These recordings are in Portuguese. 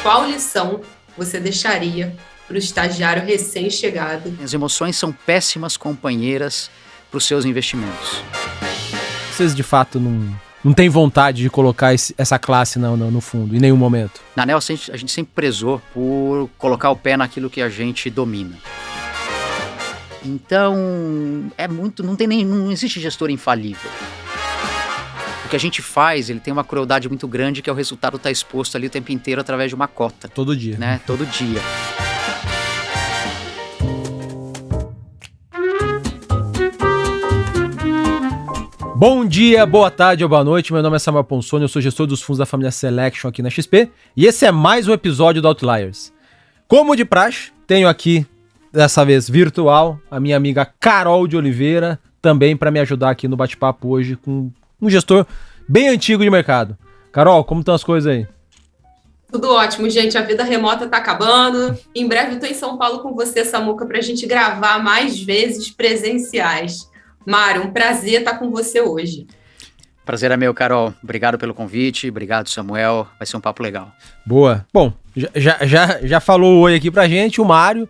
qual lição você deixaria para o estagiário recém-chegado? As emoções são péssimas companheiras para os seus investimentos. Vocês, de fato, não têm vontade de colocar essa classe no fundo, em nenhum momento? Na ANEEL, a gente sempre prezou por colocar o pé naquilo que a gente domina. Então, não existe gestor infalível. O que a gente faz, ele tem uma crueldade muito grande, que é o resultado estar exposto ali o tempo inteiro através de uma cota. Todo dia. Né? Todo dia. Bom dia, boa tarde ou boa noite, meu nome é Samuel Ponsoni, eu sou gestor dos fundos da família Selection aqui na XP, e esse é mais um episódio do Outliers. Como de praxe, tenho aqui, dessa vez virtual, a minha amiga Carol de Oliveira, também para me ajudar aqui no bate-papo hoje com um gestor bem antigo de mercado. Carol, como estão as coisas aí? Tudo ótimo, gente. A vida remota tá acabando. Em breve eu tô em São Paulo com você, Samuca, pra gente gravar mais vezes presenciais. Mário, um prazer estar com você hoje. Prazer é meu, Carol. Obrigado pelo convite. Obrigado, Samuel. Vai ser um papo legal. Boa. Bom, já falou oi aqui pra gente o Mário,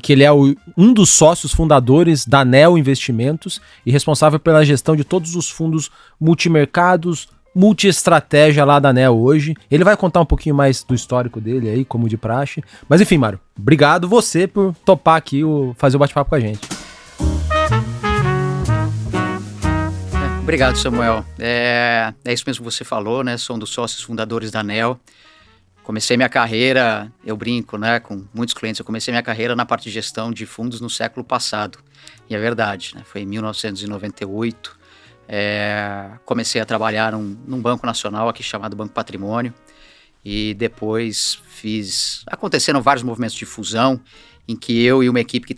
que ele é um dos sócios fundadores da ANEEL Investimentos e responsável pela gestão de todos os fundos multimercados, multi-estratégia lá da ANEEL hoje. Ele vai contar um pouquinho mais do histórico dele aí, como de praxe. Mas enfim, Mário, obrigado você por topar aqui fazer o bate-papo com a gente. Obrigado, Samuel. É isso mesmo que você falou, né? Sou um dos sócios fundadores da ANEEL. Comecei minha carreira, eu brinco, né, com muitos clientes, eu comecei minha carreira na parte de gestão de fundos no século passado. E é verdade, né? Foi em 1998. Comecei a trabalhar num banco nacional aqui chamado Banco Patrimônio. E depois aconteceram vários movimentos de fusão, em que eu e uma equipe que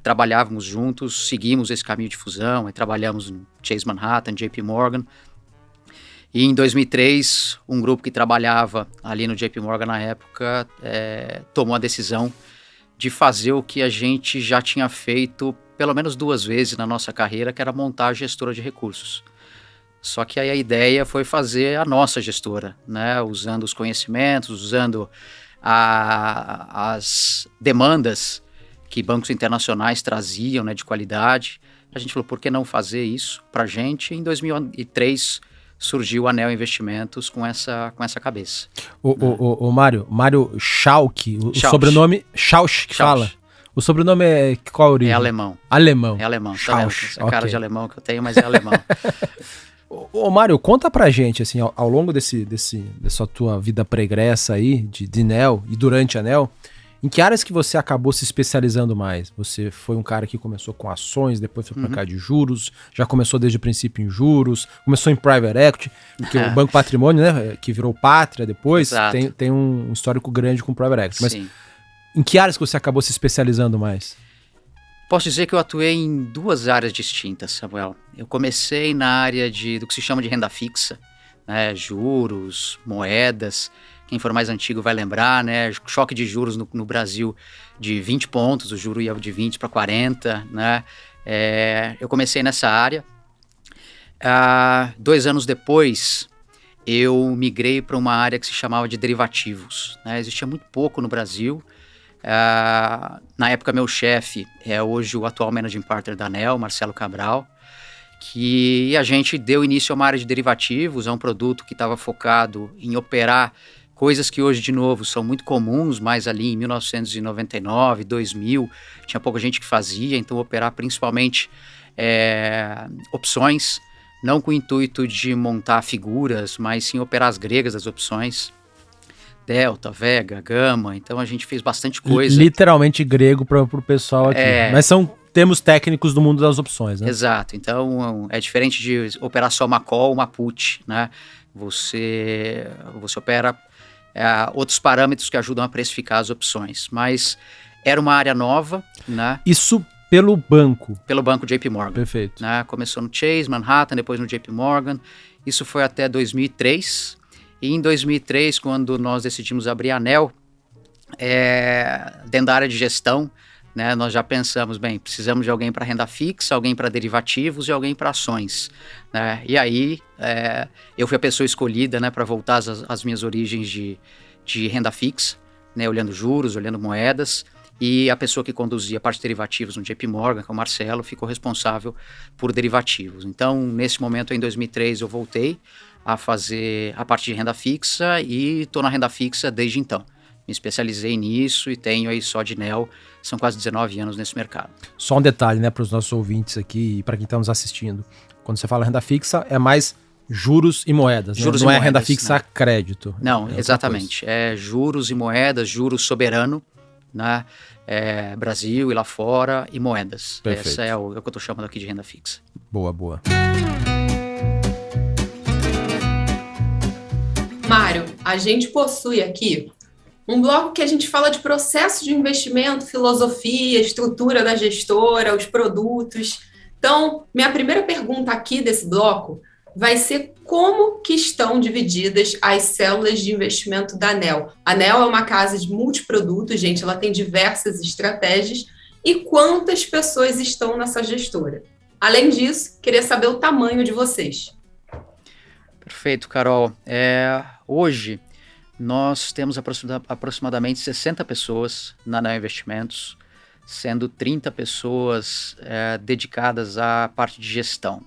trabalhávamos juntos, seguimos esse caminho de fusão, e trabalhamos no Chase Manhattan, JP Morgan. E em 2003, um grupo que trabalhava ali no JP Morgan na época tomou a decisão de fazer o que a gente já tinha feito pelo menos 2 vezes na nossa carreira, que era montar a gestora de recursos. Só que aí a ideia foi fazer a nossa gestora, né? Usando os conhecimentos, usando as demandas que bancos internacionais traziam, né, de qualidade. A gente falou, por que não fazer isso para a gente? Em 2003 surgiu a ANEEL Investimentos com essa cabeça. O Mário Schauck, o sobrenome Schauch que fala. O sobrenome é qual a origem? É alemão. Alemão. É alemão. Schauch. Essa cara de alemão que eu tenho, mas é alemão. Ô Mário, conta pra gente, assim, ao longo dessa tua vida pregressa aí, de ANEEL e durante a ANEEL, em que áreas que você acabou se especializando mais? Você foi um cara que começou com ações, depois foi pra cá de juros, já começou desde o princípio em juros, começou em private equity, porque o Banco Patrimônio, né, que virou Pátria depois, tem um histórico grande com private equity. Mas em que áreas que você acabou se especializando mais? Posso dizer que eu atuei em 2 áreas distintas, Samuel. Eu comecei na área do que se chama de renda fixa, né, juros, moedas. Quem for mais antigo vai lembrar, né, choque de juros no Brasil de 20 pontos, o juro ia de 20 para 40, né. Eu comecei nessa área. 2 anos depois, eu migrei para uma área que se chamava de derivativos, né. Existia muito pouco no Brasil. Na época, meu chefe é hoje o atual Managing Partner da ANEEL, Marcelo Cabral, que a gente deu início a uma área de derivativos, a um produto que estava focado em operar coisas que hoje, de novo, são muito comuns, mas ali em 1999, 2000, tinha pouca gente que fazia, então operar principalmente opções, não com o intuito de montar figuras, mas sim operar as gregas das opções. Delta, Vega, Gama, então a gente fez bastante coisa. Literalmente grego para o pessoal aqui, mas são termos técnicos do mundo das opções, né? Exato, então é diferente de operar só uma call, uma put, né? Você opera outros parâmetros que ajudam a precificar as opções, mas era uma área nova, né? Isso pelo banco? Pelo banco JP Morgan. Perfeito. Né? Começou no Chase, Manhattan, depois no JP Morgan, isso foi até 2003. E em 2003, quando nós decidimos abrir a ANEEL, dentro da área de gestão, né, nós já pensamos, bem, precisamos de alguém para renda fixa, alguém para derivativos e alguém para ações. Né? E aí, eu fui a pessoa escolhida, né, para voltar às minhas origens de de renda fixa, né, olhando juros, olhando moedas, e a pessoa que conduzia a parte de derivativos no JP Morgan, que é o Marcelo, ficou responsável por derivativos. Então, nesse momento, em 2003, eu voltei a fazer a parte de renda fixa e estou na renda fixa desde então. Me especializei nisso e tenho aí só de NEL, são quase 19 anos nesse mercado. Só um detalhe, né, para os nossos ouvintes aqui e para quem está nos assistindo. Quando você fala renda fixa, é mais juros e moedas, né? Juros Não e é moedas, renda fixa né? a crédito. Não, exatamente. É juros e moedas, juros soberano, né? Brasil e lá fora, e moedas. Perfeito. Essa é o que eu estou chamando aqui de renda fixa. Boa, boa. Mário, a gente possui aqui um bloco que a gente fala de processo de investimento, filosofia, estrutura da gestora, os produtos. Então, minha primeira pergunta aqui desse bloco vai ser como que estão divididas as células de investimento da ANEL. A ANEL é uma casa de multiprodutos, gente, ela tem diversas estratégias. E quantas pessoas estão nessa gestora? Além disso, queria saber o tamanho de vocês. Perfeito, Carol. Hoje, nós temos aproximadamente 60 pessoas na ANEL Investimentos, sendo 30 pessoas dedicadas à parte de gestão.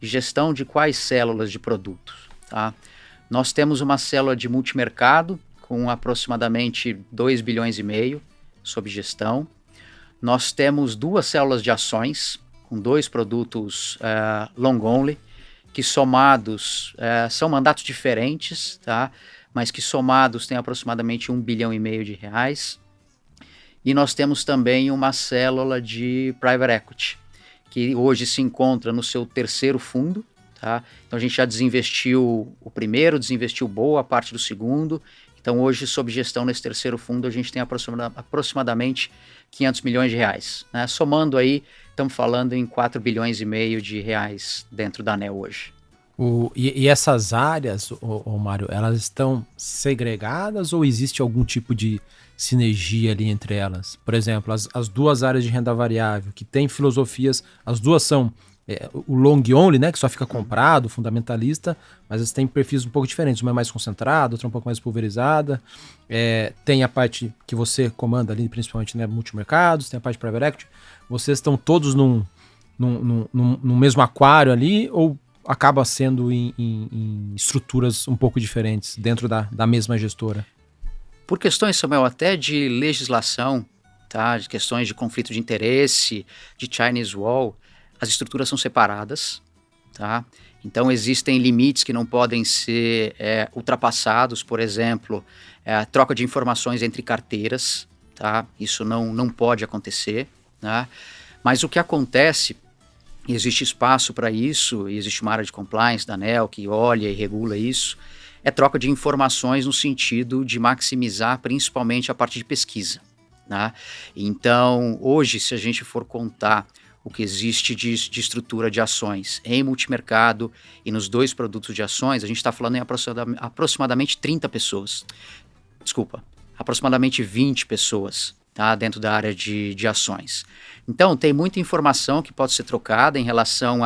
Gestão de quais células de produtos? Tá? Nós temos uma célula de multimercado com aproximadamente 2,5 bilhões sob gestão. Nós temos 2 células de ações com 2 produtos long only, que somados são mandatos diferentes, tá? Mas que somados têm aproximadamente 1,5 bilhão de reais. E nós temos também uma célula de private equity, que hoje se encontra no seu 3º fundo, tá? Então a gente já desinvestiu o primeiro, desinvestiu boa parte do segundo. Então hoje, sob gestão nesse 3º fundo, a gente tem aproximadamente 500 milhões de reais, né? Somando aí, estamos falando em 4,5 bilhões de reais dentro da ANEL hoje. E essas áreas, Mário, elas estão segregadas ou existe algum tipo de sinergia ali entre elas? Por exemplo, as 2 áreas de renda variável, que têm filosofias, as 2 são o long only, né, que só fica comprado, fundamentalista, mas eles têm perfis um pouco diferentes. Uma é mais concentrada, outra é um pouco mais pulverizada. Tem a parte que você comanda ali, principalmente, né, multimercados, tem a parte de private equity. Vocês estão todos num mesmo aquário ali ou acaba sendo em estruturas um pouco diferentes dentro da mesma gestora? Por questões, Samuel, até de legislação, tá? De questões de conflito de interesse, de Chinese Wall, as estruturas são separadas, tá? Então existem limites que não podem ser ultrapassados, por exemplo, a troca de informações entre carteiras, tá? Isso não pode acontecer, né? Mas o que acontece, e existe espaço para isso, e existe uma área de compliance da ANEL que olha e regula isso, é troca de informações no sentido de maximizar principalmente a parte de pesquisa, né? Então, hoje, se a gente for contar o que existe de estrutura de ações em multimercado e nos 2 produtos de ações, a gente está falando em aproximadamente 30 pessoas. Desculpa, aproximadamente 20 pessoas, tá, dentro da área de ações. Então, tem muita informação que pode ser trocada em relação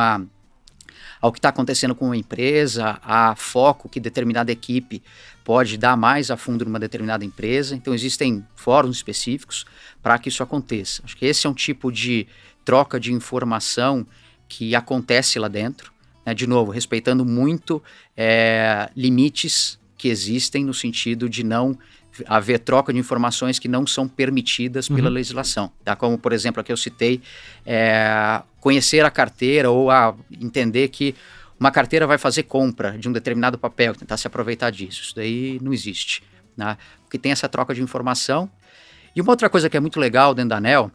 ao que está acontecendo com a empresa, a foco que determinada equipe pode dar mais a fundo numa determinada empresa. Então, existem fóruns específicos para que isso aconteça. Acho que esse é um tipo de troca de informação que acontece lá dentro, né? De novo, respeitando muito limites que existem no sentido de não haver troca de informações que não são permitidas pela legislação, tá? Como, por exemplo, aqui eu citei, conhecer a carteira ou entender que uma carteira vai fazer compra de um determinado papel, tentar se aproveitar disso. Isso daí não existe, né? Porque tem essa troca de informação. E uma outra coisa que é muito legal dentro da ANEL,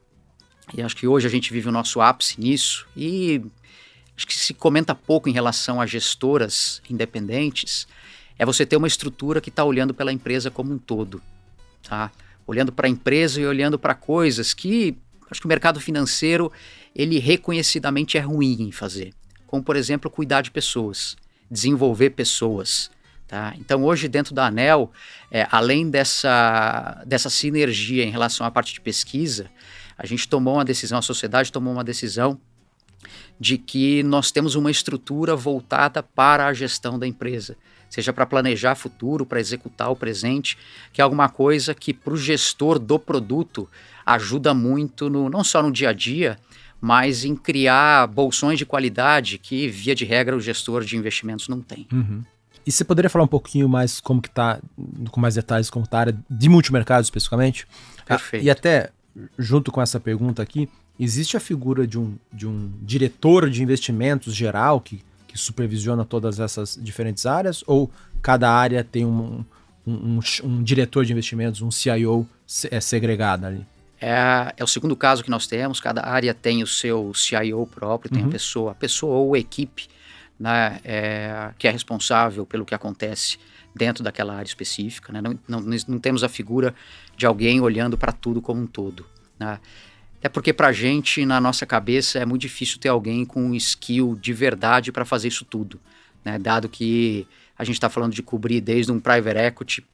e acho que hoje a gente vive o nosso ápice nisso, e acho que se comenta pouco em relação a gestoras independentes, é você ter uma estrutura que está olhando pela empresa como um todo, tá? Olhando para a empresa e olhando para coisas que acho que o mercado financeiro, ele reconhecidamente é ruim em fazer. Como, por exemplo, cuidar de pessoas, desenvolver pessoas, tá? Então, hoje, dentro da ANEL, além dessa sinergia em relação à parte de pesquisa, a gente tomou uma decisão, a sociedade tomou uma decisão de que nós temos uma estrutura voltada para a gestão da empresa. seja para planejar futuro, para executar o presente, que é alguma coisa que para o gestor do produto ajuda muito, não só no dia a dia, mas em criar bolsões de qualidade que, via de regra, o gestor de investimentos não tem. Uhum. E você poderia falar um pouquinho mais como que tá, com mais detalhes, como tá a área de multimercado especificamente? Perfeito. E até, junto com essa pergunta aqui, existe a figura de um diretor de investimentos geral que supervisiona todas essas diferentes áreas? Ou cada área tem um diretor de investimentos, um CIO segregado ali? É o segundo caso que nós temos, cada área tem o seu CIO próprio, tem a pessoa ou equipe, né, que é responsável pelo que acontece dentro daquela área específica, né? Não temos a figura de alguém olhando para tudo como um todo, né? É porque para a gente, na nossa cabeça, é muito difícil ter alguém com um skill de verdade para fazer isso tudo, né? Dado que a gente está falando de cobrir desde um private equity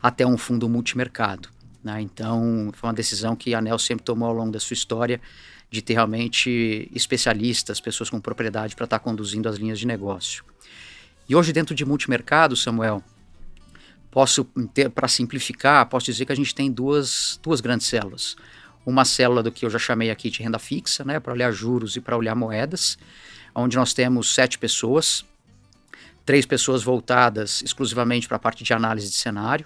até um fundo multimercado, né? Então, foi uma decisão que a ANEEL sempre tomou ao longo da sua história de ter realmente especialistas, pessoas com propriedade para estar conduzindo as linhas de negócio. E hoje, dentro de multimercado, Samuel, para simplificar, posso dizer que a gente tem duas grandes células. Uma célula do que eu já chamei aqui de renda fixa, né, para olhar juros e para olhar moedas, onde nós temos 7 pessoas, 3 pessoas voltadas exclusivamente para a parte de análise de cenário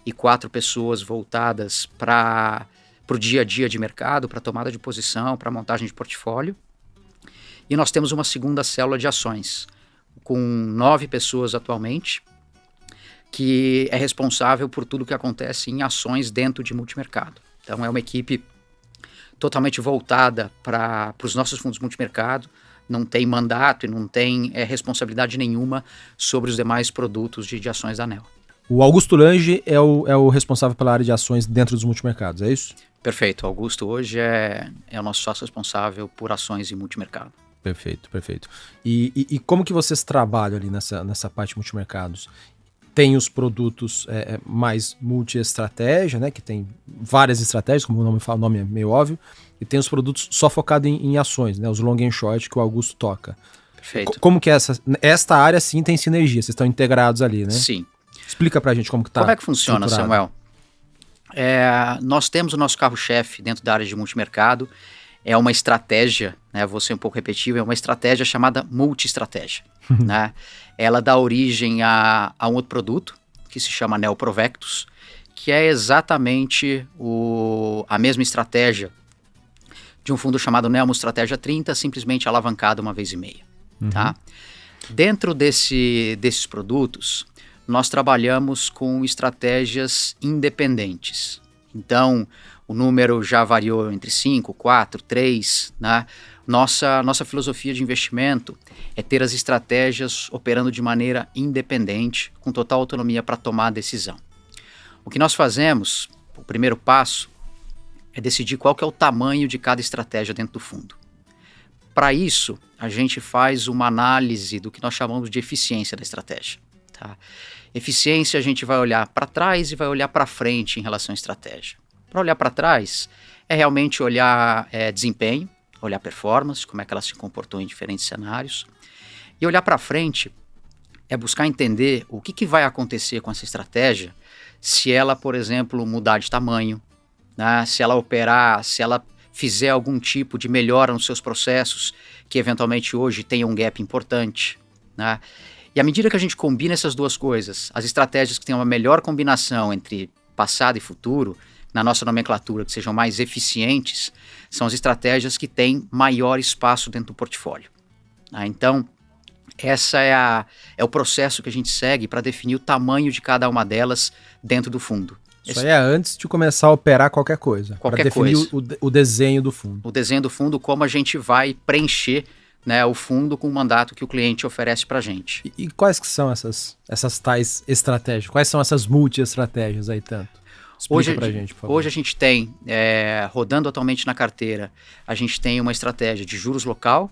e 4 pessoas voltadas para o dia a dia de mercado, para tomada de posição, para montagem de portfólio. E nós temos uma segunda célula de ações, com 9 pessoas atualmente, que é responsável por tudo que acontece em ações dentro de multimercado. Então é uma equipe totalmente voltada para os nossos fundos multimercado, não tem mandato e não tem responsabilidade nenhuma sobre os demais produtos de ações da ANEEL. O Augusto Lange é o responsável pela área de ações dentro dos multimercados, é isso? Perfeito. O Augusto hoje é o nosso sócio responsável por ações em multimercado. Perfeito, perfeito. E como que vocês trabalham ali nessa parte de multimercados? Tem os produtos mais multi-estratégia, né, que tem várias estratégias, como o nome fala, o nome é meio óbvio, e tem os produtos só focados em ações, né, os long and short que o Augusto toca. Perfeito. Como que é esta área, sim, tem sinergia, vocês estão integrados ali, né? Sim. Explica pra gente como que tá. Como é que funciona, Samuel? Nós temos o nosso carro-chefe dentro da área de multimercado, é uma estratégia, né, vou ser um pouco repetitivo, é uma estratégia chamada multi-estratégia, né? Ela dá origem a um outro produto, que se chama ANEEL Provectus, que é exatamente a mesma estratégia de um fundo chamado Neo Estratégia 30, simplesmente alavancado uma vez e meia. Tá? Dentro desses produtos, nós trabalhamos com estratégias independentes. Então, o número já variou entre 5, 4, 3, né? Nossa filosofia de investimento é ter as estratégias operando de maneira independente, com total autonomia para tomar a decisão. O que nós fazemos, o primeiro passo, é decidir qual que é o tamanho de cada estratégia dentro do fundo. Para isso, a gente faz uma análise do que nós chamamos de eficiência da estratégia. Tá? Eficiência, a gente vai olhar para trás e vai olhar para frente em relação à estratégia. Para olhar para trás, é realmente olhar desempenho, olhar performance, como é que ela se comportou em diferentes cenários. E olhar para frente é buscar entender o que vai acontecer com essa estratégia se ela, por exemplo, mudar de tamanho, né? Se ela operar, se ela fizer algum tipo de melhora nos seus processos, que eventualmente hoje tenha um gap importante, né? E à medida que a gente combina essas duas coisas, as estratégias que têm uma melhor combinação entre passado e futuro, na nossa nomenclatura, que sejam mais eficientes, são as estratégias que têm maior espaço dentro do portfólio. Então, essa é o processo que a gente segue para definir o tamanho de cada uma delas dentro do fundo. Isso aí é antes de começar a operar qualquer coisa. Qualquer definir coisa. O desenho do fundo. O desenho do fundo, como a gente vai preencher, né, o fundo com o mandato que o cliente oferece para a gente. E quais que são essas tais estratégias? Quais são essas multi-estratégias aí tanto? Explica pra gente, por favor. Hoje a gente tem, rodando atualmente na carteira, a gente tem uma estratégia de juros local,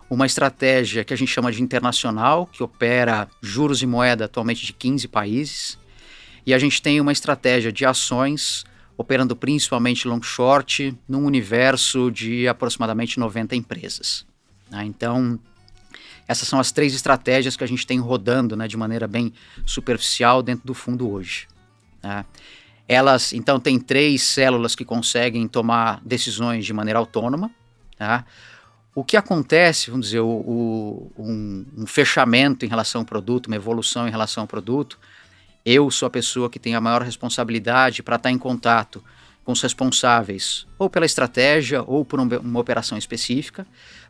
uma estratégia que a gente chama de internacional, que opera juros e moeda atualmente de 15 países, e a gente tem uma estratégia de ações, operando principalmente long short, num universo de aproximadamente 90 empresas. Então, essas são as 3 estratégias que a gente tem rodando, né, de maneira bem superficial dentro do fundo hoje. Tá? Elas, então, têm 3 células que conseguem tomar decisões de maneira autônoma. Tá? O que acontece, vamos dizer, um fechamento em relação ao produto, uma evolução em relação ao produto, eu sou a pessoa que tem a maior responsabilidade para estar em contato com os responsáveis, ou pela estratégia, ou por uma operação específica,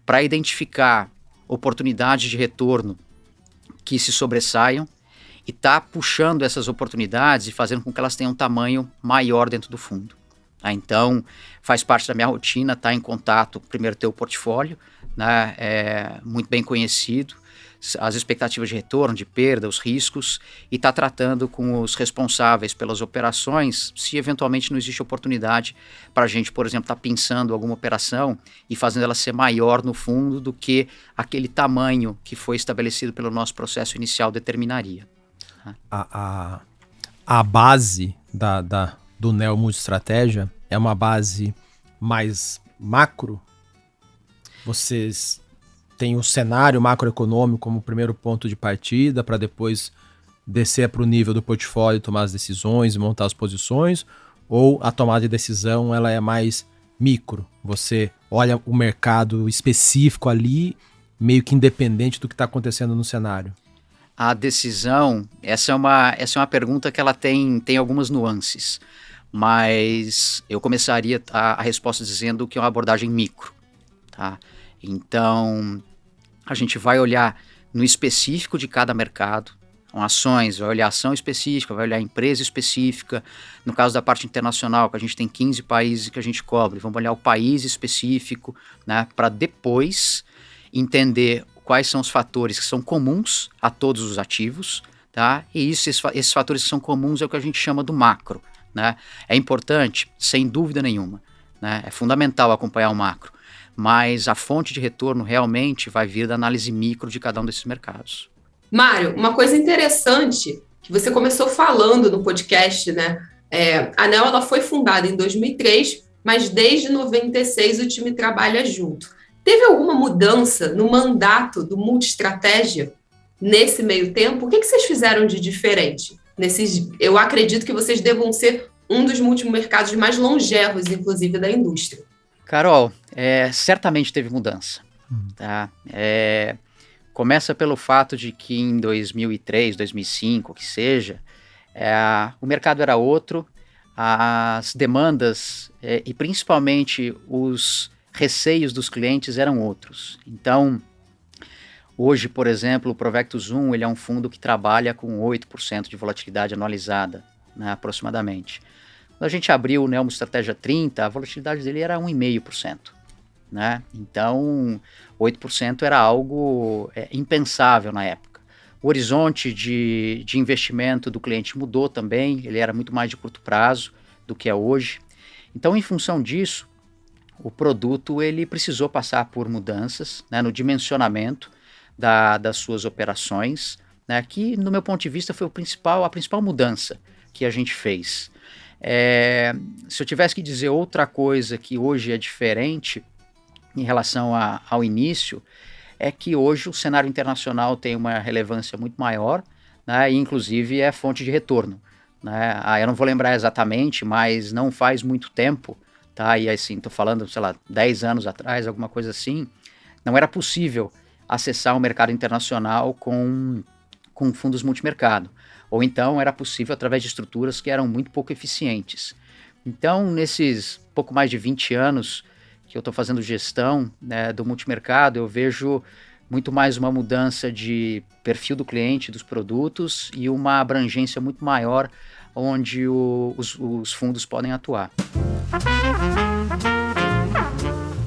para identificar oportunidades de retorno que se sobressaiam e tá puxando essas oportunidades e fazendo com que elas tenham um tamanho maior dentro do fundo. Tá? Então, faz parte da minha rotina estar em contato, primeiro ter o portfólio, né, muito bem conhecido, as expectativas de retorno, de perda, os riscos, e estar tratando com os responsáveis pelas operações, se eventualmente não existe oportunidade para a gente, por exemplo, estar pensando alguma operação e fazendo ela ser maior no fundo do que aquele tamanho que foi estabelecido pelo nosso processo inicial determinaria. A base do Neo Multistratégia é uma base mais macro? Vocês têm o cenário macroeconômico como primeiro ponto de partida para depois descer para o nível do portfólio, tomar as decisões e montar as posições? Ou a tomada de decisão ela é mais micro? Você olha o mercado específico ali, meio que independente do que está acontecendo no cenário? A decisão, essa é uma pergunta que ela tem algumas nuances, mas eu começaria a resposta dizendo que é uma abordagem micro, tá? Então, a gente vai olhar no específico de cada mercado, com ações, vai olhar ação específica, vai olhar empresa específica. No caso da parte internacional, que a gente tem 15 países que a gente cobre, vamos olhar o país específico, né, para depois entender quais são os fatores que são comuns a todos os ativos, tá? E esses fatores que são comuns é o que a gente chama do macro, né? É importante, sem dúvida nenhuma, né? É fundamental acompanhar o macro, mas a fonte de retorno realmente vai vir da análise micro de cada um desses mercados. Mário, uma coisa interessante que você começou falando no podcast, né? A Neo ela foi fundada em 2003, mas desde 96 o time trabalha junto. Teve alguma mudança no mandato do Multistratégia nesse meio tempo? O que vocês fizeram de diferente? Eu acredito que vocês devam ser um dos multimercados mais longevos, inclusive, da indústria. Carol, certamente teve mudança. Tá? Começa pelo fato de que em 2003, 2005, que seja, o mercado era outro, as demandas e principalmente os receios dos clientes eram outros. Então, hoje, por exemplo, o Provectus 1 ele é um fundo que trabalha com 8% de volatilidade anualizada, né, aproximadamente. Quando a gente abriu o Neo Multistratégia 30, a volatilidade dele era 1,5%. Né? Então, 8% era algo impensável na época. O horizonte de investimento do cliente mudou também, ele era muito mais de curto prazo do que é hoje. Então, em função disso, o produto ele precisou passar por mudanças, né, no dimensionamento das suas operações, né, que, no meu ponto de vista, foi a principal mudança que a gente fez. Se eu tivesse que dizer outra coisa que hoje é diferente em relação ao início, é que hoje o cenário internacional tem uma relevância muito maior, né, e inclusive é fonte de retorno. Né? Eu não vou lembrar exatamente, mas não faz muito tempo, tá? E assim, estou falando, 10 anos atrás, alguma coisa assim, não era possível acessar o mercado internacional com fundos multimercado. Ou então era possível através de estruturas que eram muito pouco eficientes. Então, nesses pouco mais de 20 anos que eu estou fazendo gestão, né, do multimercado, eu vejo muito mais uma mudança de perfil do cliente, dos produtos e uma abrangência muito maior onde os fundos podem atuar.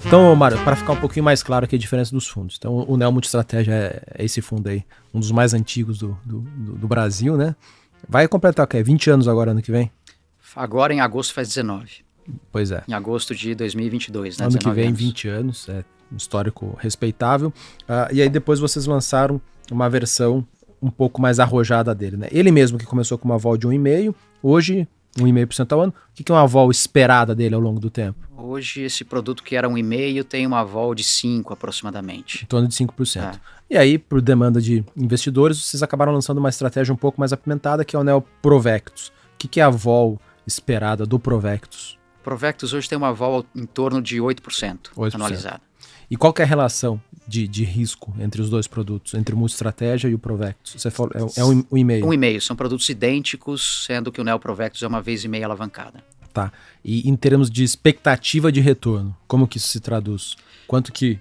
Então, Mário, para ficar um pouquinho mais claro aqui a diferença dos fundos. Então, o Neo Multistratégia é esse fundo aí, um dos mais antigos do Brasil, né? Vai completar o quê? 20 anos agora, ano que vem? Agora, em agosto, faz 19. Pois é. Em agosto de 2022, né? Ano que vem, anos. 20 anos, um histórico respeitável. E aí depois vocês lançaram uma versão um pouco mais arrojada dele, né? Ele mesmo que começou com uma vol de 1,5, hoje 1,5% ao ano. O que é uma vol esperada dele ao longo do tempo? Hoje, esse produto que era 1,5% tem uma vol de 5% aproximadamente. Em torno de 5%. E aí, por demanda de investidores, vocês acabaram lançando uma estratégia um pouco mais apimentada, que é o Neo Provectus. O que é a vol esperada do Provectus? Provectus hoje tem uma vol em torno de 8%. Anualizada. E qual que é a relação de risco entre os dois produtos, entre o Multistratégia e o Provectus? Você falou, é 1,5%. 1,5%. São produtos idênticos, sendo que o Neo Provectus é uma vez e meia alavancada. Tá. E em termos de expectativa de retorno, como que isso se traduz? Quanto que,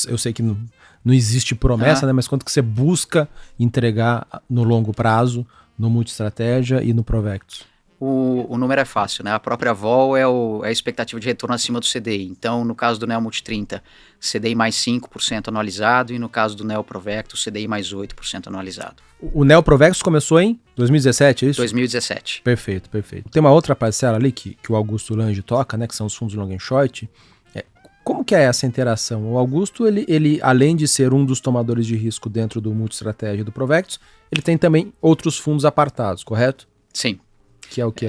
eu sei que não existe promessa, né? Mas quanto que você busca entregar no longo prazo, no Multistratégia e no Provectus? O número é fácil, né? A própria vol é a expectativa de retorno acima do CDI. Então, no caso do Neo Multi 30, CDI mais 5% anualizado, e no caso do Neo Provectus, CDI mais 8% anualizado. O Neo Provectus começou em 2017, é isso? 2017. Perfeito. Tem uma outra parcela ali que o Augusto Lange toca, né? Que são os fundos long and short. Como que é essa interação? O Augusto, ele além de ser um dos tomadores de risco dentro do Multistratégia e do Provectus, ele tem também outros fundos apartados, correto? Sim. Que é o que?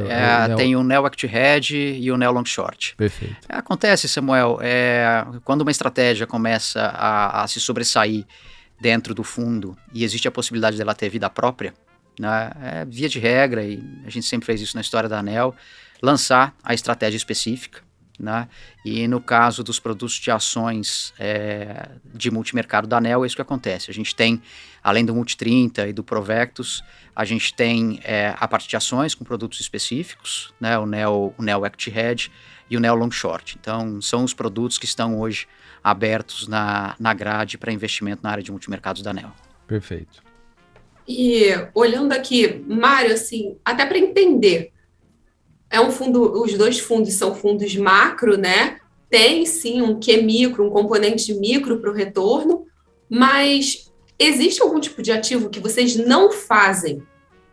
Tem o Neo Active Hedge e o Neo Long Short. Perfeito. Acontece, Samuel, quando uma estratégia começa a se sobressair dentro do fundo e existe a possibilidade dela ter vida própria, né, via de regra, e a gente sempre fez isso na história da ANEEL, lançar a estratégia específica, né, e no caso dos produtos de ações de multimercado da ANEEL, é isso que acontece. A gente tem, além do Multi 30 e do Provectus, a gente tem a parte de ações com produtos específicos, né, o Neo Active Hedge e o Neo Long Short. Então, são os produtos que estão hoje abertos na grade para investimento na área de multimercados da ANEEL. Perfeito. E olhando aqui, Mário, assim, até para entender, os dois fundos são fundos macro, né? Tem sim um Q micro, um componente micro para o retorno, mas existe algum tipo de ativo que vocês não fazem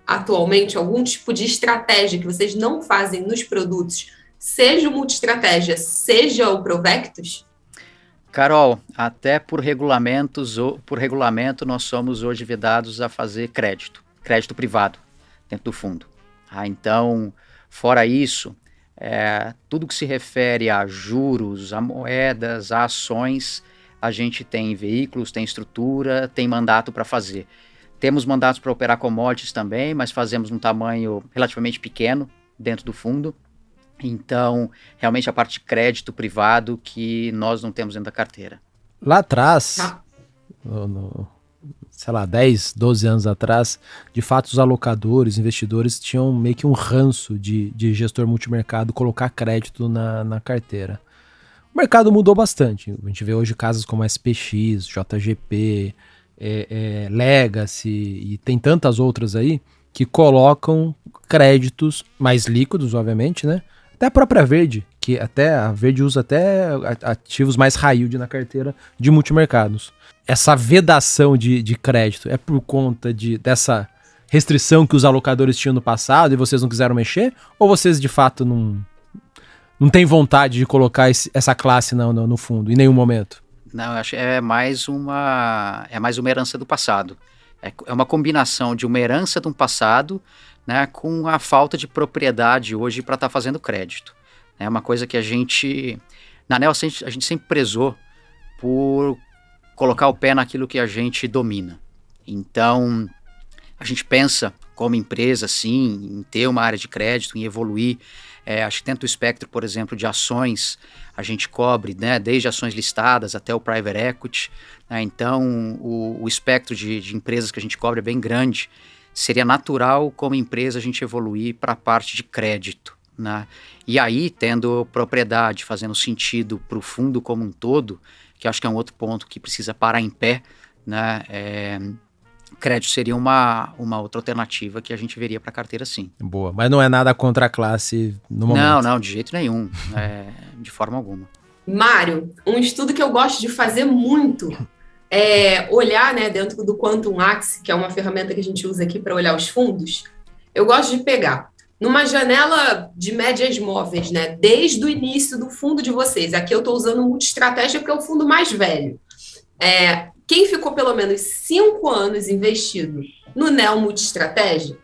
atualmente, algum tipo de estratégia que vocês não fazem nos produtos, seja o Multistratégia, seja o Provectus? Carol, até por regulamento nós somos hoje vedados a fazer crédito privado dentro do fundo. Então, fora isso, tudo que se refere a juros, a moedas, a ações, a gente tem veículos, tem estrutura, tem mandato para fazer. Temos mandatos para operar commodities também, mas fazemos um tamanho relativamente pequeno dentro do fundo. Então, realmente a parte de crédito privado que nós não temos dentro da carteira. Lá atrás, sei lá, 10, 12 anos atrás, de fato os alocadores, investidores tinham meio que um ranço de gestor multimercado colocar crédito na carteira. O mercado mudou bastante. A gente vê hoje casos como SPX, JGP, Legacy e tem tantas outras aí que colocam créditos mais líquidos, obviamente, né? Até a própria Verde, que até a Verde usa até ativos mais high yield na carteira de multimercados. Essa vedação de crédito é por conta dessa restrição que os alocadores tinham no passado e vocês não quiseram mexer? Ou vocês de fato não têm vontade de colocar essa classe no fundo, em nenhum momento? Não, eu acho que é mais uma herança do passado. É uma combinação de uma herança de um passado, né, com a falta de propriedade hoje para estar fazendo crédito. É uma coisa que na ANEEL, a gente sempre prezou por colocar o pé naquilo que a gente domina. Então, a gente pensa como empresa, sim, em ter uma área de crédito, em evoluir. Acho que dentro do espectro, por exemplo, de ações, a gente cobre, né, desde ações listadas até o private equity. Né, então, o espectro de empresas que a gente cobre é bem grande. Seria natural, como empresa, a gente evoluir para a parte de crédito. Né? E aí, tendo propriedade, fazendo sentido para o fundo como um todo, que acho que é um outro ponto que precisa parar em pé, né? Crédito seria uma outra alternativa que a gente veria para a carteira, sim. Boa, mas não é nada contra a classe no momento. Não, de jeito nenhum, de forma alguma. Mário, um estudo que eu gosto de fazer muito olhar, né, dentro do Quantum Axie, que é uma ferramenta que a gente usa aqui para olhar os fundos. Eu gosto de pegar numa janela de médias móveis, né, desde o início do fundo de vocês. Aqui eu estou usando o Multistratégia porque é o fundo mais velho. Quem ficou pelo menos 5 anos investido no Neo Multistratégia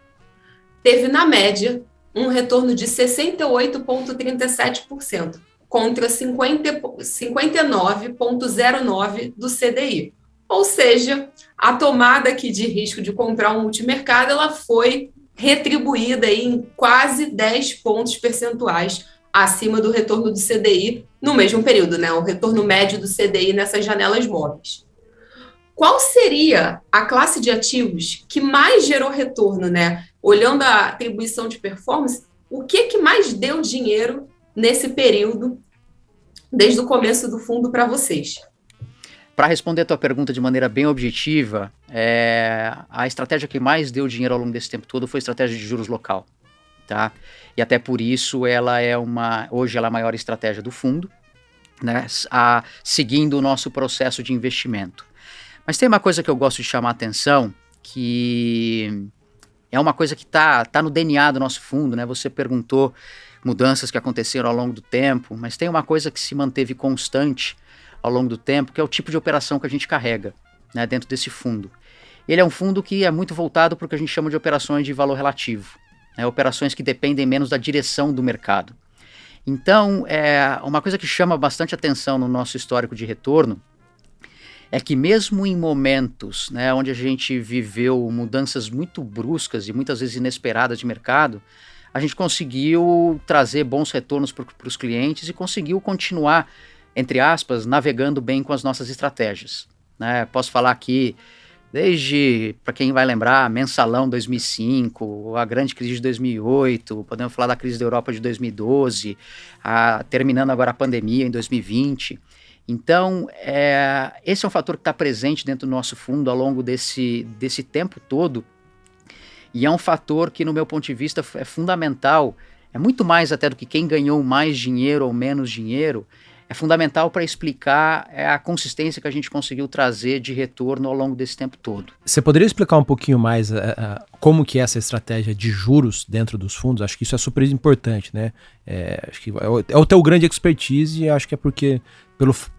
teve, na média, um retorno de 68,37%, contra 59,09% do CDI. Ou seja, a tomada aqui de risco de comprar um multimercado, ela foi retribuída aí em quase 10 pontos percentuais acima do retorno do CDI no mesmo período, né? O retorno médio do CDI nessas janelas móveis. Qual seria a classe de ativos que mais gerou retorno, né? Olhando a atribuição de performance, o que mais deu dinheiro nesse período, desde o começo do fundo para vocês? Para responder a tua pergunta de maneira bem objetiva, a estratégia que mais deu dinheiro ao longo desse tempo todo foi a estratégia de juros local, tá? E até por isso hoje ela é a maior estratégia do fundo, né? Seguindo o nosso processo de investimento. Mas tem uma coisa que eu gosto de chamar a atenção, que é uma coisa que tá no DNA do nosso fundo, né? Você perguntou mudanças que aconteceram ao longo do tempo, mas tem uma coisa que se manteve constante ao longo do tempo, que é o tipo de operação que a gente carrega, né, dentro desse fundo. Ele é um fundo que é muito voltado para o que a gente chama de operações de valor relativo, né, operações que dependem menos da direção do mercado. Então, uma coisa que chama bastante atenção no nosso histórico de retorno é que mesmo em momentos, né, onde a gente viveu mudanças muito bruscas e muitas vezes inesperadas de mercado, a gente conseguiu trazer bons retornos para os clientes e conseguiu continuar, entre aspas, navegando bem com as nossas estratégias, né? Posso falar aqui, desde, para quem vai lembrar, Mensalão 2005, a grande crise de 2008, podemos falar da crise da Europa de 2012, terminando agora a pandemia em 2020. Então, esse é um fator que está presente dentro do nosso fundo ao longo desse tempo todo, e é um fator que, no meu ponto de vista, é fundamental, é muito mais até do que quem ganhou mais dinheiro ou menos dinheiro, é fundamental para explicar a consistência que a gente conseguiu trazer de retorno ao longo desse tempo todo. Você poderia explicar um pouquinho mais como que é essa estratégia de juros dentro dos fundos? Acho que isso é super importante, né? Acho que é o teu grande expertise e acho que é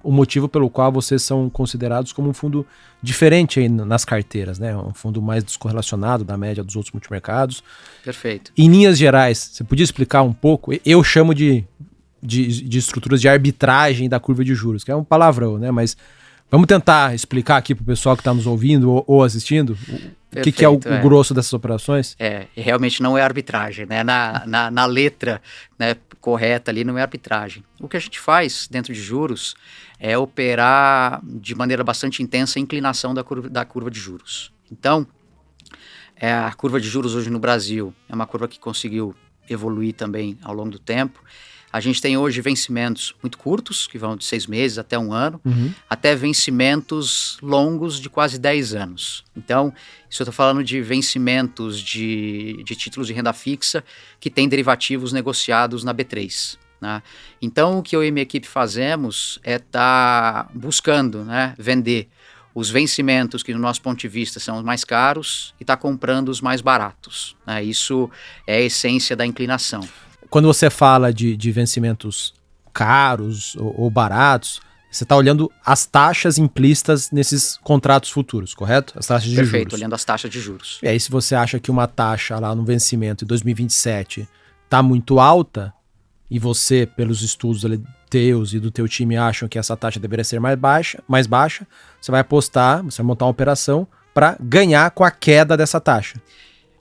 o motivo pelo qual vocês são considerados como um fundo diferente aí nas carteiras, né? Um fundo mais descorrelacionado da média dos outros multimercados. Perfeito. Em linhas gerais, você podia explicar um pouco? Eu chamo de estruturas de arbitragem da curva de juros, que é um palavrão, né? Mas vamos tentar explicar aqui para o pessoal que está nos ouvindo ou assistindo o que é o grosso dessas operações. Realmente não é arbitragem, né? Na letra, né, correta ali não é arbitragem. O que a gente faz dentro de juros é operar de maneira bastante intensa a inclinação da curva de juros. Então, a curva de juros hoje no Brasil é uma curva que conseguiu evoluir também ao longo do tempo. A gente tem hoje vencimentos muito curtos, que vão de 6 meses até 1 ano, até vencimentos longos de quase 10 anos. Então, isso eu estou falando de vencimentos de títulos de renda fixa que têm derivativos negociados na B3. Né? Então, o que eu e minha equipe fazemos é estar buscando, né, vender os vencimentos que, no nosso ponto de vista, são os mais caros e estar comprando os mais baratos. Né? Isso é a essência da inclinação. Quando você fala de vencimentos caros ou baratos, você está olhando as taxas implícitas nesses contratos futuros, correto? As taxas de juros. Perfeito, olhando as taxas de juros. E aí, se você acha que uma taxa lá no vencimento em 2027 está muito alta, e você, pelos estudos teus e do teu time, acham que essa taxa deveria ser mais baixa, você vai apostar, você vai montar uma operação para ganhar com a queda dessa taxa.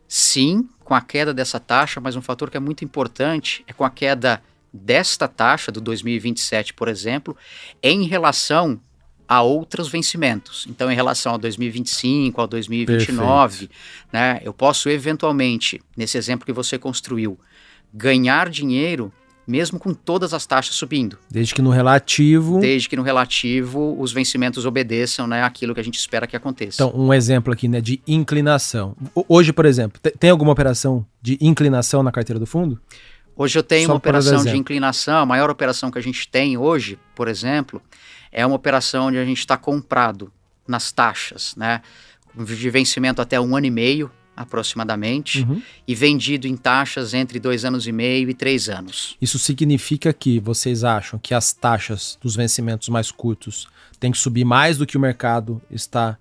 Sim, com a queda dessa taxa, mas um fator que é muito importante é com a queda desta taxa do 2027, por exemplo, em relação a outros vencimentos. Então, em relação ao 2025, ao 2029, né, eu posso eventualmente, nesse exemplo que você construiu, ganhar dinheiro mesmo com todas as taxas subindo. Desde que no relativo os vencimentos obedeçam, né, aquilo que a gente espera que aconteça. Então, um exemplo aqui, né, de inclinação. Hoje, por exemplo, tem alguma operação de inclinação na carteira do fundo? Hoje eu tenho uma operação de inclinação. A maior operação que a gente tem hoje, por exemplo, é uma operação onde a gente está comprado nas taxas, né, de vencimento até 1 ano e meio, aproximadamente, e vendido em taxas entre 2 anos e meio e 3 anos. Isso significa que vocês acham que as taxas dos vencimentos mais curtos têm que subir mais do que o mercado está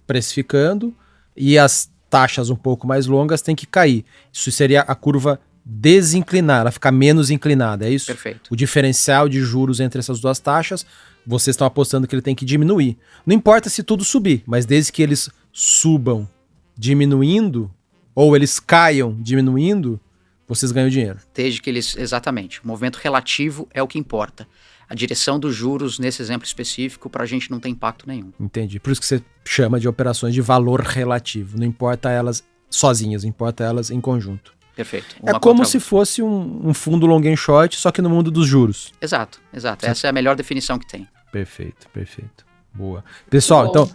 precificando e as taxas um pouco mais longas têm que cair. Isso seria a curva desinclinar, ela ficar menos inclinada, é isso? Perfeito. O diferencial de juros entre essas duas taxas, vocês estão apostando que ele tem que diminuir. Não importa se tudo subir, mas desde que eles subam diminuindo, ou eles caiam diminuindo, vocês ganham dinheiro. Desde que eles... Exatamente. O movimento relativo é o que importa. A direção dos juros, nesse exemplo específico, para a gente não tem impacto nenhum. Entendi. Por isso que você chama de operações de valor relativo. Não importa elas sozinhas, importa elas em conjunto. Perfeito. É como se fosse um fundo long and short, só que no mundo dos juros. Exato. Essa é a melhor definição que tem. Perfeito. Boa. Pessoal, então,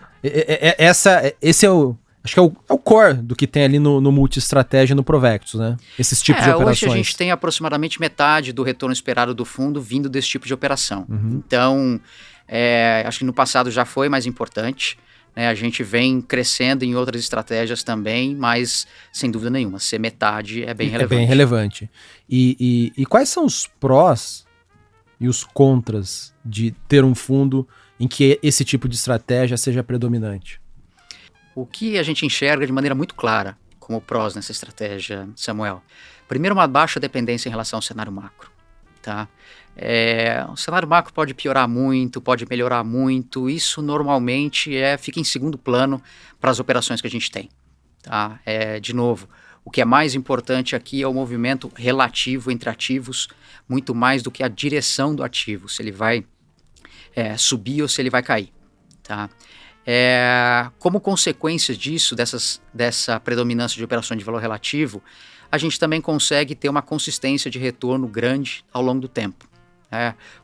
esse é o... Acho que é o core do que tem ali no multi-estratégia no Provectus, né? Esses tipos de operações. Hoje a gente tem aproximadamente metade do retorno esperado do fundo vindo desse tipo de operação. Uhum. Então, acho que no passado já foi mais importante. Né? A gente vem crescendo em outras estratégias também, mas sem dúvida nenhuma, ser metade é bem relevante. É bem relevante. E quais são os prós e os contras de ter um fundo em que esse tipo de estratégia seja predominante? O que a gente enxerga de maneira muito clara como prós nessa estratégia, Samuel? Primeiro, uma baixa dependência em relação ao cenário macro. Tá? O cenário macro pode piorar muito, pode melhorar muito. Isso normalmente fica em segundo plano para as operações que a gente tem. Tá? De novo, o que é mais importante aqui é o movimento relativo entre ativos, muito mais do que a direção do ativo, se ele vai subir ou se ele vai cair. Tá? Como consequência disso, dessa predominância de operações de valor relativo, a gente também consegue ter uma consistência de retorno grande ao longo do tempo.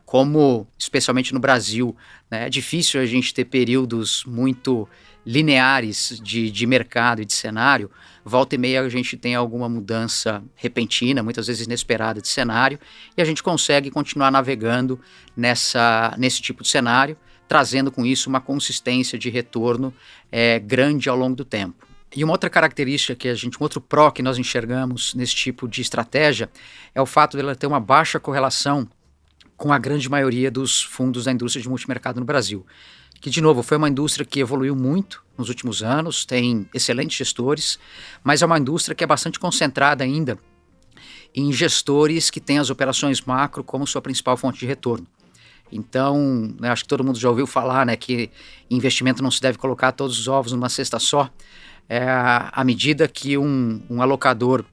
Como, especialmente no Brasil, é difícil a gente ter períodos muito lineares de mercado e de cenário. Volta e meia a gente tem alguma mudança repentina, muitas vezes inesperada de cenário, e a gente consegue continuar navegando nesse tipo de cenário, trazendo com isso uma consistência de retorno grande ao longo do tempo. E uma outra característica um outro pró que nós enxergamos nesse tipo de estratégia é o fato dela ter uma baixa correlação com a grande maioria dos fundos da indústria de multimercado no Brasil. Que, de novo, foi uma indústria que evoluiu muito nos últimos anos, tem excelentes gestores, mas é uma indústria que é bastante concentrada ainda em gestores que têm as operações macro como sua principal fonte de retorno. Então, acho que todo mundo já ouviu falar, né, que investimento não se deve colocar todos os ovos numa cesta só. À medida que um alocador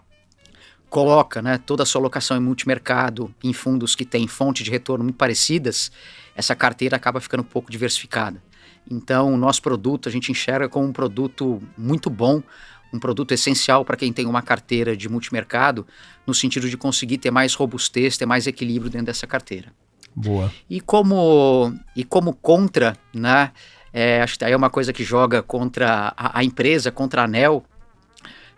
coloca, né, toda a sua alocação em multimercado, em fundos que têm fonte de retorno muito parecidas, essa carteira acaba ficando um pouco diversificada. Então, o nosso produto a gente enxerga como um produto muito bom, um produto essencial para quem tem uma carteira de multimercado, no sentido de conseguir ter mais robustez, ter mais equilíbrio dentro dessa carteira. Boa. E como contra, né, acho que aí é uma coisa que joga contra a empresa, contra a ANEEL,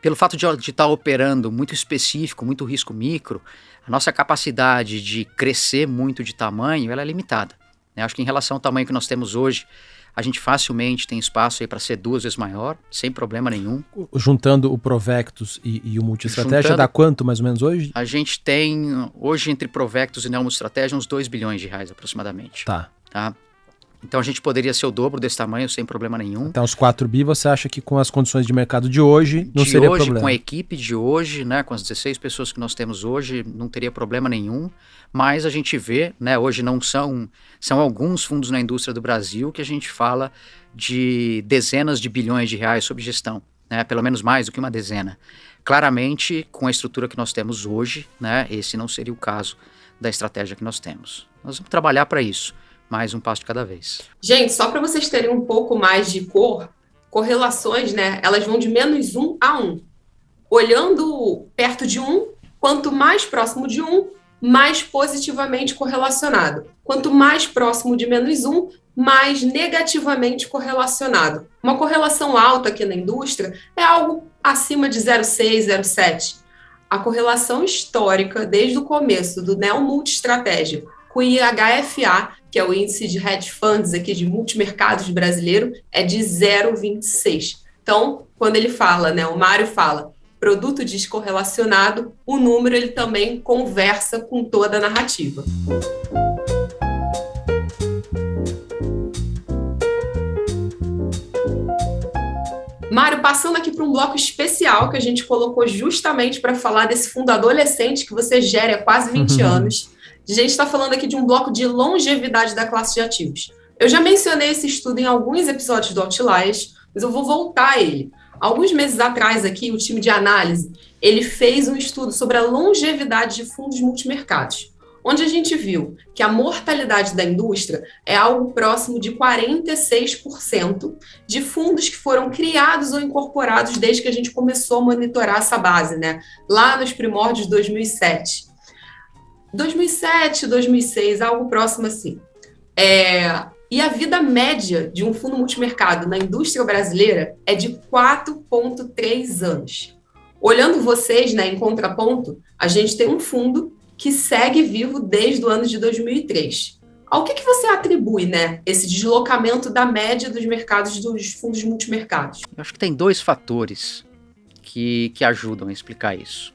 pelo fato de estar operando muito específico, muito risco micro, a nossa capacidade de crescer muito de tamanho ela é limitada. Né? Acho que em relação ao tamanho que nós temos hoje, a gente facilmente tem espaço para ser 2 vezes maior, sem problema nenhum. Juntando o Provectus e o Multi-Estratégia, dá quanto mais ou menos hoje? A gente tem, hoje, entre Provectus e Neo Multi-Estratégia, uns 2 bilhões de reais aproximadamente. Tá. Então a gente poderia ser o dobro desse tamanho sem problema nenhum. Então os 4 bi você acha que com as condições de mercado de hoje não seria problema? Com a equipe de hoje, né, com as 16 pessoas que nós temos hoje, não teria problema nenhum. Mas a gente vê, né, hoje não são alguns fundos na indústria do Brasil que a gente fala de dezenas de bilhões de reais sob gestão, né, pelo menos mais do que uma dezena. Claramente, com a estrutura que nós temos hoje, né, esse não seria o caso da estratégia que nós temos. Nós vamos trabalhar para isso. Mais um passo de cada vez. Gente, só para vocês terem um pouco mais de correlações, né? Elas vão de -1 a 1. Olhando perto de 1, quanto mais próximo de 1, mais positivamente correlacionado. Quanto mais próximo de -1, mais negativamente correlacionado. Uma correlação alta aqui na indústria é algo acima de 0,6, 0,7. A correlação histórica, desde o começo do Neo Multi-Estratégia, com o IHFA, que é o índice de hedge funds aqui de multimercados brasileiro, é de 0,26. Então, quando ele fala, né, o Mário fala, produto descorrelacionado, o número ele também conversa com toda a narrativa. Mário, passando aqui para um bloco especial que a gente colocou justamente para falar desse fundo adolescente que você gera há quase 20 anos. A gente está falando aqui de um bloco de longevidade da classe de ativos. Eu já mencionei esse estudo em alguns episódios do Outliers, mas eu vou voltar a ele. Alguns meses atrás aqui, o time de análise, ele fez um estudo sobre a longevidade de fundos multimercados, onde a gente viu que a mortalidade da indústria é algo próximo de 46% de fundos que foram criados ou incorporados desde que a gente começou a monitorar essa base, né? Lá nos primórdios de 2007. 2007, 2006, algo próximo assim. E a vida média de um fundo multimercado na indústria brasileira é de 4,3 anos. Olhando vocês, né, em contraponto, a gente tem um fundo que segue vivo desde o ano de 2003. Ao que você atribui, né, esse deslocamento da média dos mercados dos fundos multimercados? Eu acho que tem dois fatores que ajudam a explicar isso.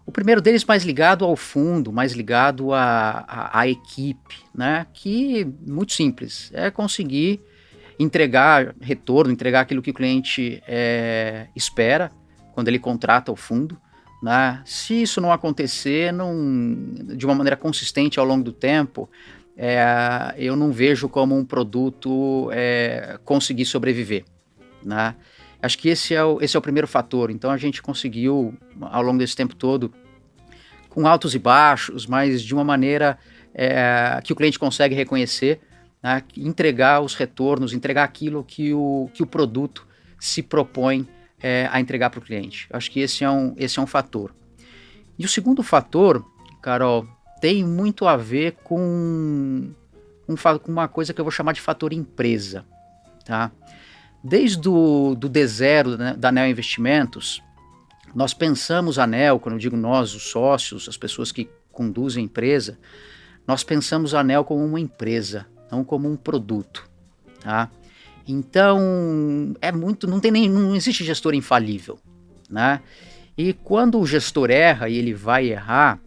O primeiro deles mais ligado ao fundo, mais ligado à equipe, né? Que, muito simples, é conseguir entregar retorno, entregar aquilo que o cliente espera quando ele contrata o fundo, né? Se isso não acontecer de uma maneira consistente ao longo do tempo, eu não vejo como um produto conseguir sobreviver, né? Acho que esse é o primeiro fator. Então a gente conseguiu, ao longo desse tempo todo, com altos e baixos, mas de uma maneira que o cliente consegue reconhecer, né, entregar os retornos, entregar aquilo que o produto se propõe a entregar para o cliente. Acho que esse é um fator. E o segundo fator, Carol, tem muito a ver com uma coisa que eu vou chamar de fator empresa, tá? Desde o D0, né, da Anel Investimentos, nós pensamos a Anel, quando eu digo nós, os sócios, as pessoas que conduzem a empresa, nós pensamos a Anel como uma empresa, não como um produto, tá? Então, não existe gestor infalível, né? E quando o gestor erra, e ele vai errar,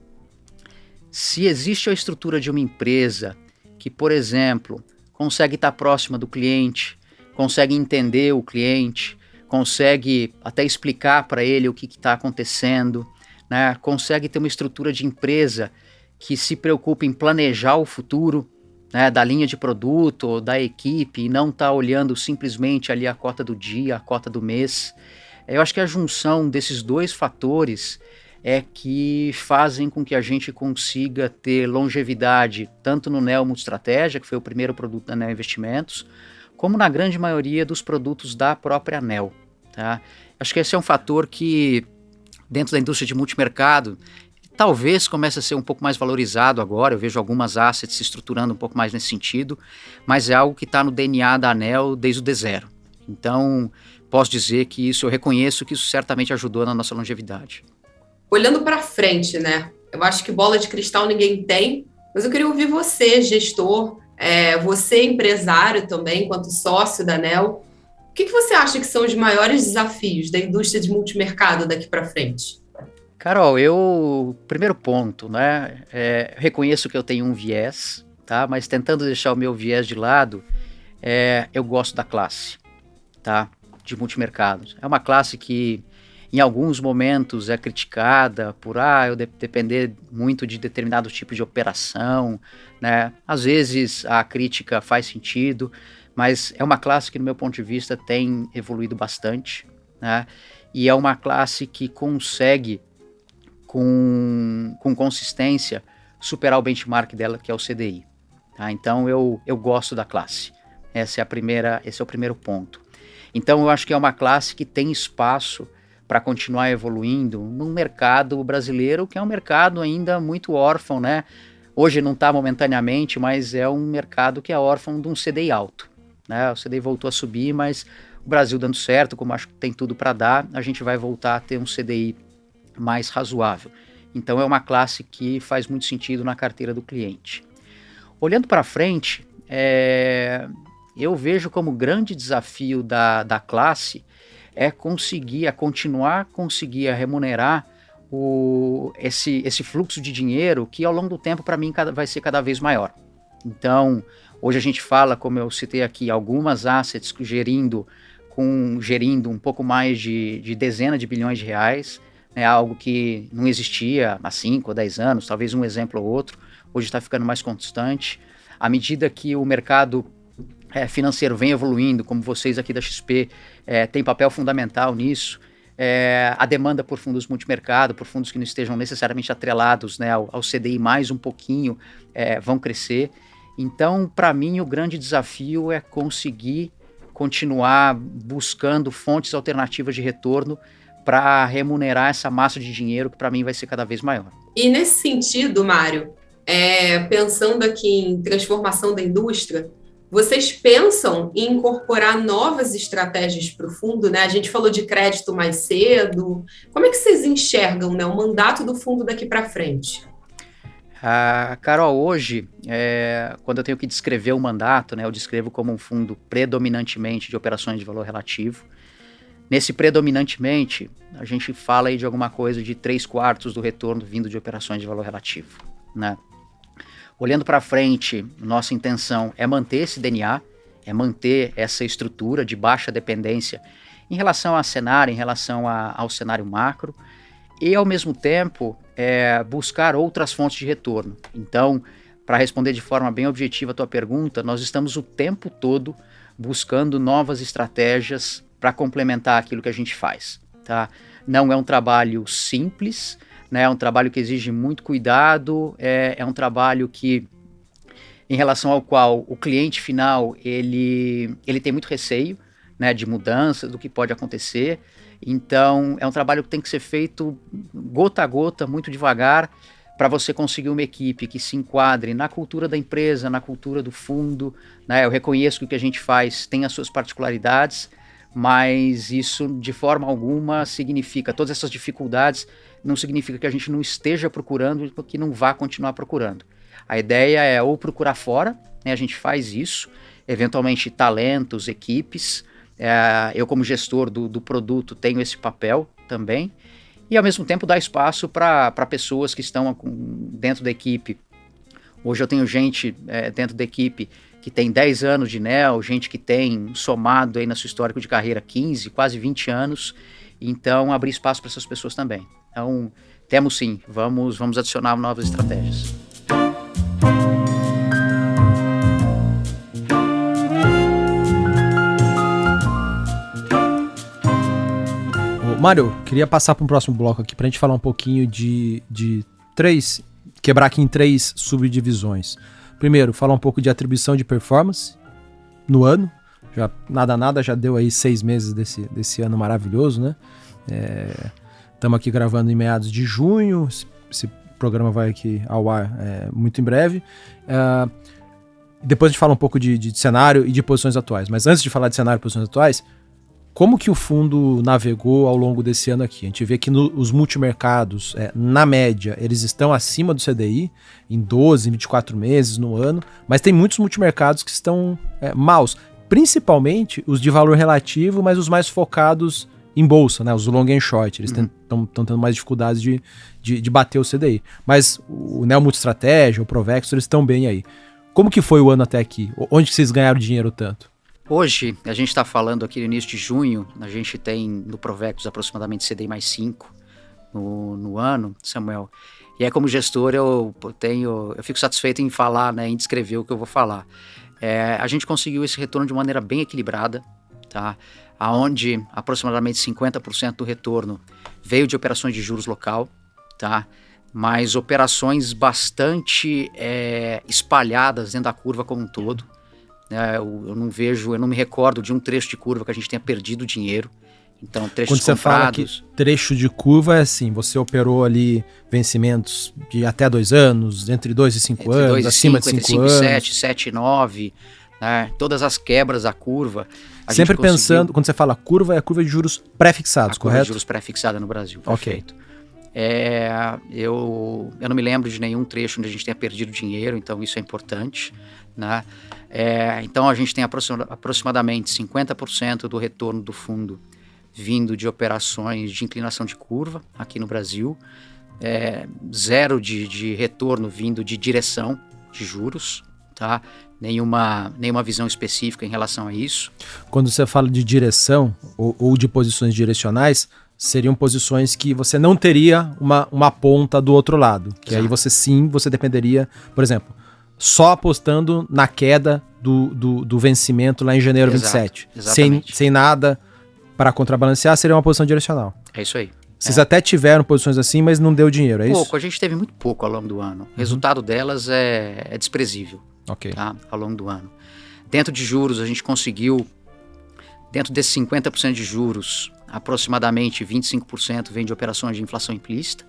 se existe a estrutura de uma empresa que, por exemplo, consegue estar próxima do cliente, consegue entender o cliente, consegue até explicar para ele o que está acontecendo, né? Consegue ter uma estrutura de empresa que se preocupa em planejar o futuro, né, da linha de produto, da equipe, e não está olhando simplesmente ali a cota do dia, a cota do mês. Eu acho que a junção desses dois fatores é que fazem com que a gente consiga ter longevidade tanto no Neo Multistratégia, que foi o primeiro produto da Neo Investimentos, como na grande maioria dos produtos da própria Anel, tá? Acho que esse é um fator que, dentro da indústria de multimercado, talvez comece a ser um pouco mais valorizado agora. Eu vejo algumas assets se estruturando um pouco mais nesse sentido, mas é algo que está no DNA da Anel desde o D0. Então, posso dizer que eu reconheço que isso certamente ajudou na nossa longevidade. Olhando para frente, né? Eu acho que bola de cristal ninguém tem, mas eu queria ouvir você, gestor, você empresário também, enquanto sócio da Anel. O que você acha que são os maiores desafios da indústria de multimercado daqui para frente? Carol, primeiro ponto, né? Reconheço que eu tenho um viés, tá? Mas tentando deixar o meu viés de lado, eu gosto da classe, tá? De multimercados. É uma classe que, em alguns momentos, é criticada por eu depender muito de determinado tipo de operação, né? Às vezes a crítica faz sentido, mas é uma classe que, no meu ponto de vista, tem evoluído bastante, né? E é uma classe que consegue, com consistência, superar o benchmark dela, que é o CDI. Tá? Então eu gosto da classe. Esse é o primeiro ponto. Então eu acho que é uma classe que tem espaço para continuar evoluindo num mercado brasileiro, que é um mercado ainda muito órfão, né? Hoje não está momentaneamente, mas é um mercado que é órfão de um CDI alto, né? O CDI voltou a subir, mas o Brasil dando certo, como acho que tem tudo para dar, a gente vai voltar a ter um CDI mais razoável. Então é uma classe que faz muito sentido na carteira do cliente. Olhando para frente, eu vejo como grande desafio da classe continuar a remunerar esse fluxo de dinheiro que ao longo do tempo para mim vai ser cada vez maior. Então hoje a gente fala, como eu citei aqui, algumas assets gerindo gerindo um pouco mais de dezena de bilhões de reais, né, algo que não existia há 5 ou 10 anos, talvez um exemplo ou outro, hoje está ficando mais constante. À medida que o mercado financeiro vem evoluindo, como vocês aqui da XP têm papel fundamental nisso, a demanda por fundos multimercado, por fundos que não estejam necessariamente atrelados, né, ao CDI mais um pouquinho, vão crescer. Então, para mim, o grande desafio é conseguir continuar buscando fontes alternativas de retorno para remunerar essa massa de dinheiro que para mim vai ser cada vez maior. E nesse sentido, Mário, pensando aqui em transformação da indústria, vocês pensam em incorporar novas estratégias para o fundo, né? A gente falou de crédito mais cedo. Como é que vocês enxergam, né, o mandato do fundo daqui para frente? Carol, hoje, quando eu tenho que descrever o mandato, né, eu descrevo como um fundo predominantemente de operações de valor relativo. Nesse predominantemente, a gente fala aí de alguma coisa de 3/4 do retorno vindo de operações de valor relativo, né? Olhando para frente, nossa intenção é manter esse DNA, é manter essa estrutura de baixa dependência em relação ao cenário, em relação ao cenário macro, e ao mesmo tempo buscar outras fontes de retorno. Então, para responder de forma bem objetiva a tua pergunta, nós estamos o tempo todo buscando novas estratégias para complementar aquilo que a gente faz, tá? Não é um trabalho simples, né? É um trabalho que exige muito cuidado, é um trabalho que, em relação ao qual o cliente final ele tem muito receio, né, de mudança, do que pode acontecer. Então, é um trabalho que tem que ser feito gota a gota, muito devagar, para você conseguir uma equipe que se enquadre na cultura da empresa, na cultura do fundo, né? Eu reconheço que o que a gente faz tem as suas particularidades, mas isso de forma alguma significa, todas essas dificuldades não significa que a gente não esteja procurando, que não vá continuar procurando. A ideia é ou procurar fora, né? A gente faz isso, eventualmente talentos, equipes. Eu como gestor do produto tenho esse papel também, e ao mesmo tempo dar espaço para pessoas que estão dentro da equipe. Hoje eu tenho gente dentro da equipe que tem 10 anos de NEL, gente que tem somado aí no seu histórico de carreira 15, quase 20 anos, então abrir espaço para essas pessoas também. Então temos sim, vamos adicionar novas estratégias. Mário, queria passar para um próximo bloco aqui para a gente falar um pouquinho de quebrar aqui em 3 subdivisões. Primeiro, falar um pouco de atribuição de performance no ano. Já nada, já deu aí 6 meses desse ano maravilhoso, né? Estamos aqui gravando em meados de junho, esse programa vai aqui ao ar muito em breve. Depois a gente fala um pouco de cenário e de posições atuais. Mas antes de falar de cenário e posições atuais, como que o fundo navegou ao longo desse ano aqui? A gente vê que os multimercados, na média, eles estão acima do CDI em 12, 24 meses no ano, mas tem muitos multimercados que estão maus, principalmente os de valor relativo, mas os mais focados em bolsa, né? Os long and short, eles estão tendo mais dificuldades de bater o CDI. Mas o Neo Multistratégia, o Provex, eles estão bem aí. Como que foi o ano até aqui? Onde que vocês ganharam dinheiro tanto? Hoje, a gente está falando aqui no início de junho, a gente tem no Provectus aproximadamente CDI mais 5 no ano, Samuel. E aí, como gestor, eu fico satisfeito em falar, né, em descrever o que eu vou falar. A gente conseguiu esse retorno de maneira bem equilibrada, tá? Onde aproximadamente 50% do retorno veio de operações de juros local, tá? Mas operações bastante espalhadas dentro da curva como um todo. Eu não me recordo de um trecho de curva que a gente tenha perdido dinheiro. Então, trechos comprados. Quando você fala que trecho de curva é assim, você operou ali vencimentos de até 2 anos, entre 2 e 5 anos, 2 e acima 5, de 5 anos. 7, 7 e 9, né? Todas as quebras da curva. Sempre pensando, quando você fala curva, é a curva de juros pré-fixados, correto? Curva de juros pré-fixada no Brasil, perfeito. Okay. Eu não me lembro de nenhum trecho onde a gente tenha perdido dinheiro, então isso é importante, né? Então a gente tem aproximadamente 50% do retorno do fundo vindo de operações de inclinação de curva aqui no Brasil, 0 de retorno vindo de direção de juros, tá? nenhuma visão específica em relação a isso. Quando você fala de direção ou de posições direcionais, seriam posições que você não teria uma ponta do outro lado. Que Exato. aí você dependeria, por exemplo, só apostando na queda do vencimento lá em janeiro Exato, 27. exatamente. Sem nada para contrabalancear, seria uma posição direcional. É isso aí. Vocês até tiveram posições assim, mas não deu dinheiro, é isso? Pouco, a gente teve muito pouco ao longo do ano. O resultado delas é desprezível. Ok. Tá? Ao longo do ano. Dentro de juros, a gente conseguiu, dentro desses 50% de juros, aproximadamente 25% vem de operações de inflação implícita,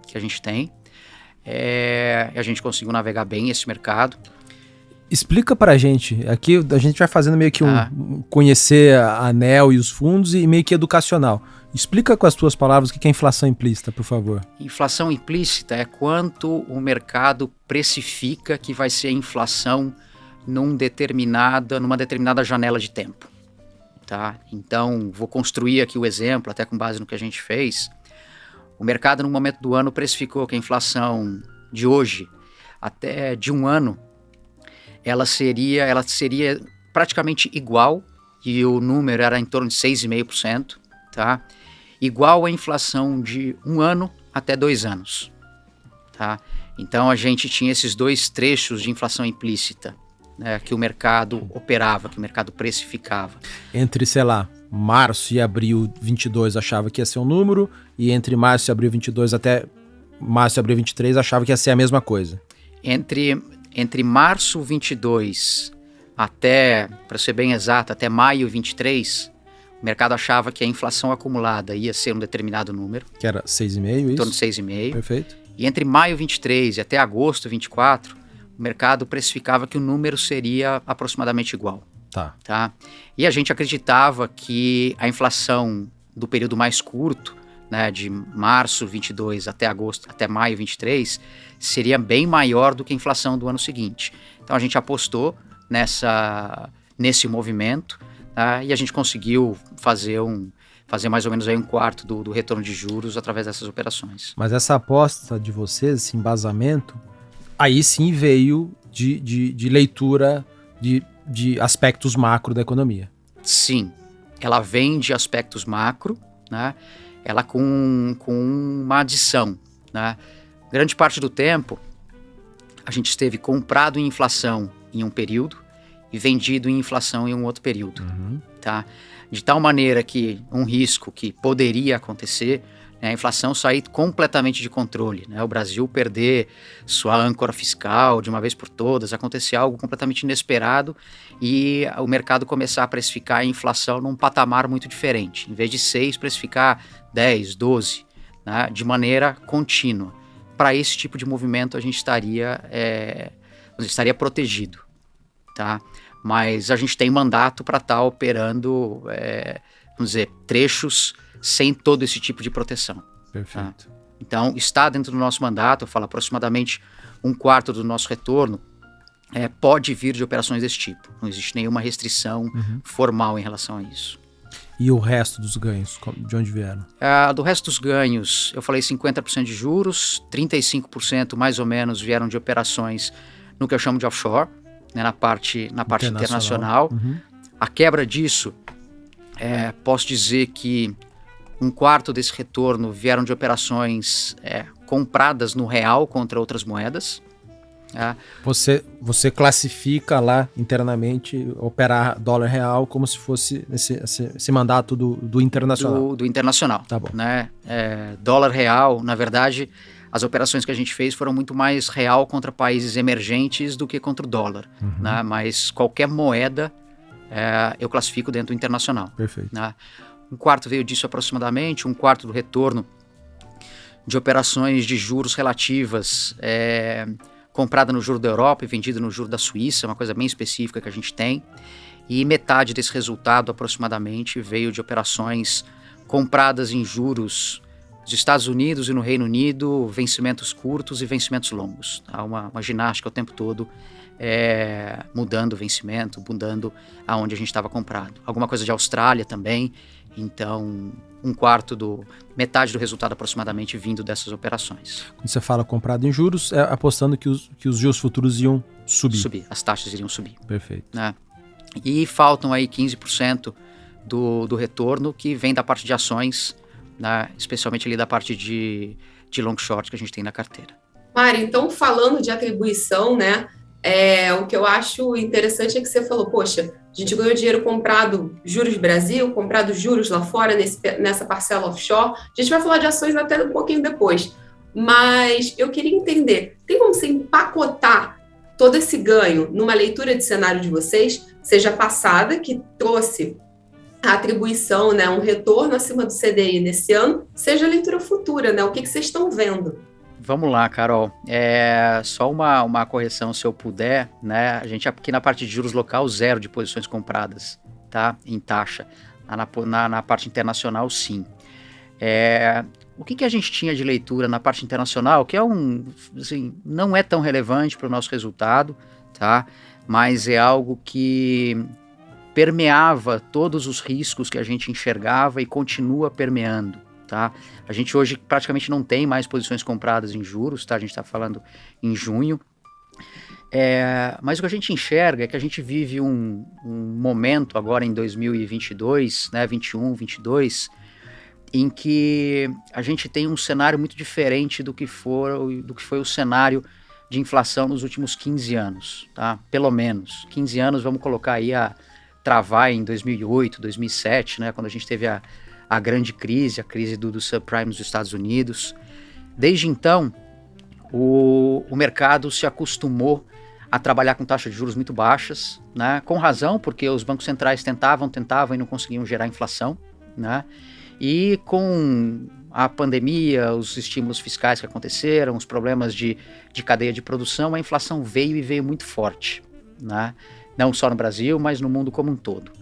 que a gente tem. A gente conseguiu navegar bem esse mercado. Explica pra gente, aqui a gente vai fazendo meio que conhecer a ANEEL e os fundos e meio que educacional. Explica com as tuas palavras o que é inflação implícita, por favor. Inflação implícita é quanto o mercado precifica que vai ser a inflação numa determinada janela de tempo. Tá? Então, vou construir aqui o exemplo, até com base no que a gente fez. O mercado, no momento do ano, precificou que a inflação de hoje, até de um ano, ela seria praticamente igual, e o número era em torno de 6,5%, tá? Igual à inflação de um ano até 2 anos. Tá? Então, a gente tinha esses dois trechos de inflação implícita, né, que o mercado operava, que o mercado precificava. Entre, sei lá, março e abril 22 achava que ia ser um número, e entre março e abril 22 até março e abril 23 achava que ia ser a mesma coisa. Entre março 22 até, para ser bem exato, até maio 23, o mercado achava que a inflação acumulada ia ser um determinado número. Que era 6,5, isso? Em torno de 6,5. Perfeito. E entre maio 23 e até agosto 24, o mercado precificava que o número seria aproximadamente igual. Tá. E a gente acreditava que a inflação do período mais curto, né, de março 22 até maio 23, seria bem maior do que a inflação do ano seguinte. Então a gente apostou nesse movimento, tá, e a gente conseguiu fazer mais ou menos aí um quarto do retorno de juros através dessas operações. Mas essa aposta de vocês, esse embasamento, aí sim veio de leitura de aspectos macro da economia. Sim, ela vem de aspectos macro, né? Ela com uma adição. Né? Grande parte do tempo, a gente esteve comprado em inflação em um período e vendido em inflação em um outro período. Tá? De tal maneira que um risco que poderia acontecer, né, a inflação sair completamente de controle, né, o Brasil perder sua âncora fiscal de uma vez por todas, acontecer algo completamente inesperado e o mercado começar a precificar a inflação num patamar muito diferente. Em vez de 6, precificar 10, 12, né, de maneira contínua. Para esse tipo de movimento a gente estaria protegido. Tá? Mas a gente tem mandato para estar operando, vamos dizer, trechos sem todo esse tipo de proteção. Perfeito. Tá? Então, está dentro do nosso mandato, eu falo aproximadamente um quarto do nosso retorno, pode vir de operações desse tipo. Não existe nenhuma restrição formal em relação a isso. E o resto dos ganhos, de onde vieram? Do resto dos ganhos, eu falei 50% de juros, 35% mais ou menos vieram de operações no que eu chamo de offshore, né, na parte internacional. A quebra disso, posso dizer que um quarto desse retorno vieram de operações compradas no real contra outras moedas. Você classifica lá internamente operar dólar real como se fosse esse mandato do internacional. Do internacional. Tá bom. Né? Dólar real, na verdade, as operações que a gente fez foram muito mais real contra países emergentes do que contra o dólar. Né? Mas qualquer moeda eu classifico dentro do internacional. Perfeito. Né? Um quarto veio disso aproximadamente, um quarto do retorno de operações de juros relativas comprada no juro da Europa e vendida no juro da Suíça, uma coisa bem específica que a gente tem. E metade desse resultado, aproximadamente, veio de operações compradas em juros dos Estados Unidos e no Reino Unido, vencimentos curtos e vencimentos longos. Há uma ginástica o tempo todo, mudando o vencimento, mudando aonde a gente estava comprado. Alguma coisa de Austrália também. Então, metade do resultado aproximadamente vindo dessas operações. Quando você fala comprado em juros, é apostando que os juros futuros iam subir. As taxas iriam subir. Perfeito. Né? E faltam aí 15% do retorno que vem da parte de ações, né? Especialmente ali da parte de long short que a gente tem na carteira. Mário, então falando de atribuição, né? O que eu acho interessante é que você falou, poxa, a gente ganhou dinheiro comprado juros Brasil, comprado juros lá fora nessa parcela offshore. A gente vai falar de ações até um pouquinho depois. Mas eu queria entender, tem como você empacotar todo esse ganho numa leitura de cenário de vocês, seja passada, que trouxe a atribuição, né, um retorno acima do CDI nesse ano, seja a leitura futura, né? O que vocês estão vendo? Vamos lá, Carol. Só uma correção, se eu puder, né? A gente aqui na parte de juros local, 0 de posições compradas, tá? Em taxa. Na parte internacional, sim. O que a gente tinha de leitura na parte internacional, que assim, não é tão relevante para o nosso resultado, tá? Mas é algo que permeava todos os riscos que a gente enxergava e continua permeando. Tá? A gente hoje praticamente não tem mais posições compradas em juros, tá? A gente está falando em junho. Mas o que a gente enxerga é que a gente vive um momento agora em 2022, né, 21, 22, em que a gente tem um cenário muito diferente do que foi o cenário de inflação nos últimos 15 anos. Tá? Pelo menos 15 anos, vamos colocar aí a travar em 2008, 2007, né, quando a gente teve a grande crise, a crise do subprime nos Estados Unidos. Desde então, o mercado se acostumou a trabalhar com taxas de juros muito baixas, né? Com razão, porque os bancos centrais tentavam e não conseguiam gerar inflação, né? E com a pandemia, os estímulos fiscais que aconteceram, os problemas de cadeia de produção, a inflação veio muito forte, né? Não só no Brasil, mas no mundo como um todo.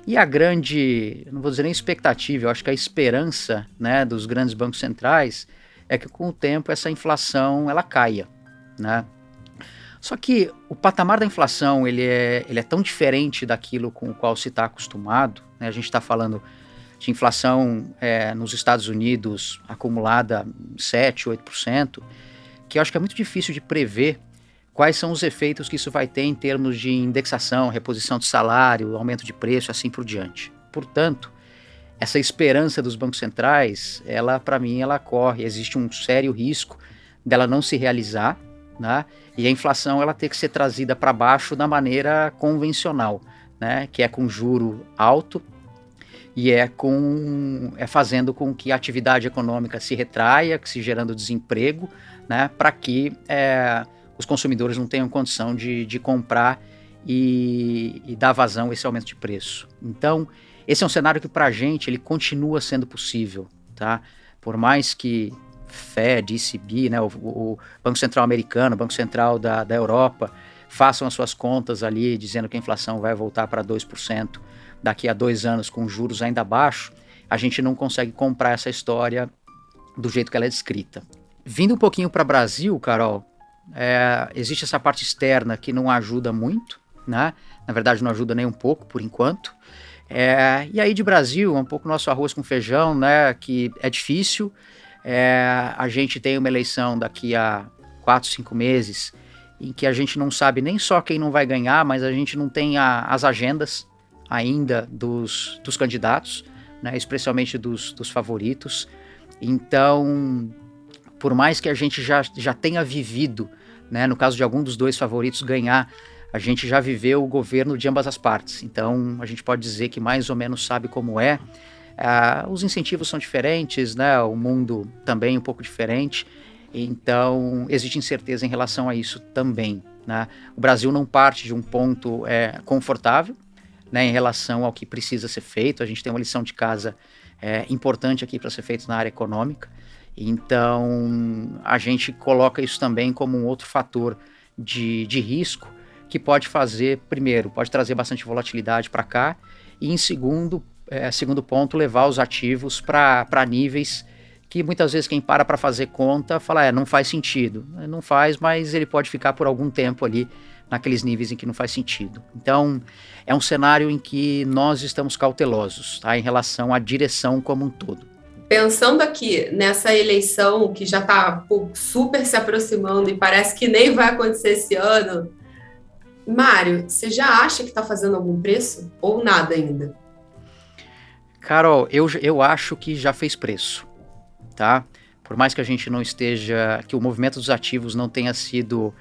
E a grande, não vou dizer nem expectativa, eu acho que a esperança, né, dos grandes bancos centrais é que com o tempo essa inflação ela caia, né? Só que o patamar da inflação ele é tão diferente daquilo com o qual se está acostumado, né? A gente está falando de inflação nos Estados Unidos acumulada 7%, 8%, que eu acho que é muito difícil de prever quais são os efeitos que isso vai ter em termos de indexação, reposição de salário, aumento de preço, assim por diante. Portanto, essa esperança dos bancos centrais, para mim, ela corre. Existe um sério risco dela não se realizar, né? E a inflação ela ter que ser trazida para baixo da maneira convencional, né? Que é com juro alto e fazendo com que a atividade econômica se retraia, que se gerando desemprego, né? Para que os consumidores não tenham condição de comprar e dar vazão a esse aumento de preço. Então, esse é um cenário que para a gente ele continua sendo possível, tá? Por mais que Fed, ECB, né, o Banco Central americano, o Banco Central da Europa façam as suas contas ali dizendo que a inflação vai voltar para 2% daqui a 2 anos com juros ainda baixos, a gente não consegue comprar essa história do jeito que ela é descrita. Vindo um pouquinho para o Brasil, Carol, existe essa parte externa que não ajuda muito, né? Na verdade não ajuda nem um pouco por enquanto. E aí de Brasil, um pouco nosso arroz com feijão, né? Que é difícil. A gente tem uma eleição daqui a 4, 5 meses em que a gente não sabe nem só quem não vai ganhar, mas a gente não tem as agendas ainda dos candidatos, né? Especialmente dos favoritos. Então, por mais que a gente já tenha vivido, né, no caso de algum dos 2 favoritos ganhar, a gente já viveu o governo de ambas as partes. Então, a gente pode dizer que mais ou menos sabe como é. Os incentivos são diferentes, né, o mundo também um pouco diferente. Então, existe incerteza em relação a isso também, né? O Brasil não parte de um ponto confortável, né, em relação ao que precisa ser feito. A gente tem uma lição de casa importante aqui para ser feita na área econômica. Então, a gente coloca isso também como um outro fator de risco que pode fazer, primeiro, pode trazer bastante volatilidade para cá e, em segundo ponto, levar os ativos para níveis que muitas vezes quem para fazer conta fala, não faz sentido. Não faz, mas ele pode ficar por algum tempo ali naqueles níveis em que não faz sentido. Então, é um cenário em que nós estamos cautelosos, tá, em relação à direção como um todo. Pensando aqui nessa eleição que já está super se aproximando e parece que nem vai acontecer esse ano, Mário, você já acha que está fazendo algum preço ou nada ainda? Carol, eu acho que já fez preço, tá? Por mais que a gente não esteja, que o movimento dos ativos não tenha sido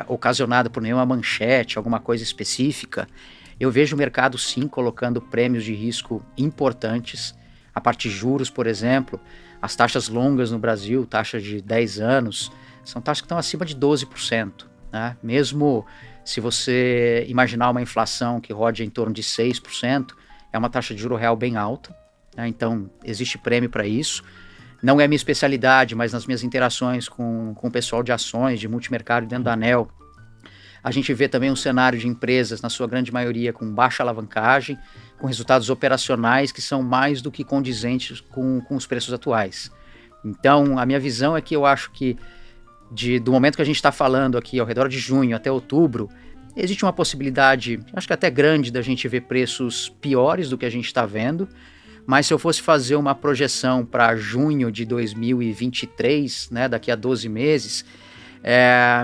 ocasionado por nenhuma manchete, alguma coisa específica, eu vejo o mercado sim colocando prêmios de risco importantes. A parte de juros, por exemplo, as taxas longas no Brasil, taxas de 10 anos, são taxas que estão acima de 12%. Né? Mesmo se você imaginar uma inflação que rode em torno de 6%, é uma taxa de juro real bem alta. Né? Então, existe prêmio para isso. Não é a minha especialidade, mas nas minhas interações com o pessoal de ações, de multimercado dentro da ANEEL, a gente vê também um cenário de empresas, na sua grande maioria, com baixa alavancagem, com resultados operacionais que são mais do que condizentes com os preços atuais. Então, a minha visão é que eu acho que do momento que a gente está falando aqui, ao redor de junho até outubro, existe uma possibilidade, acho que até grande, da gente ver preços piores do que a gente está vendo, mas se eu fosse fazer uma projeção para junho de 2023, né, daqui a 12 meses,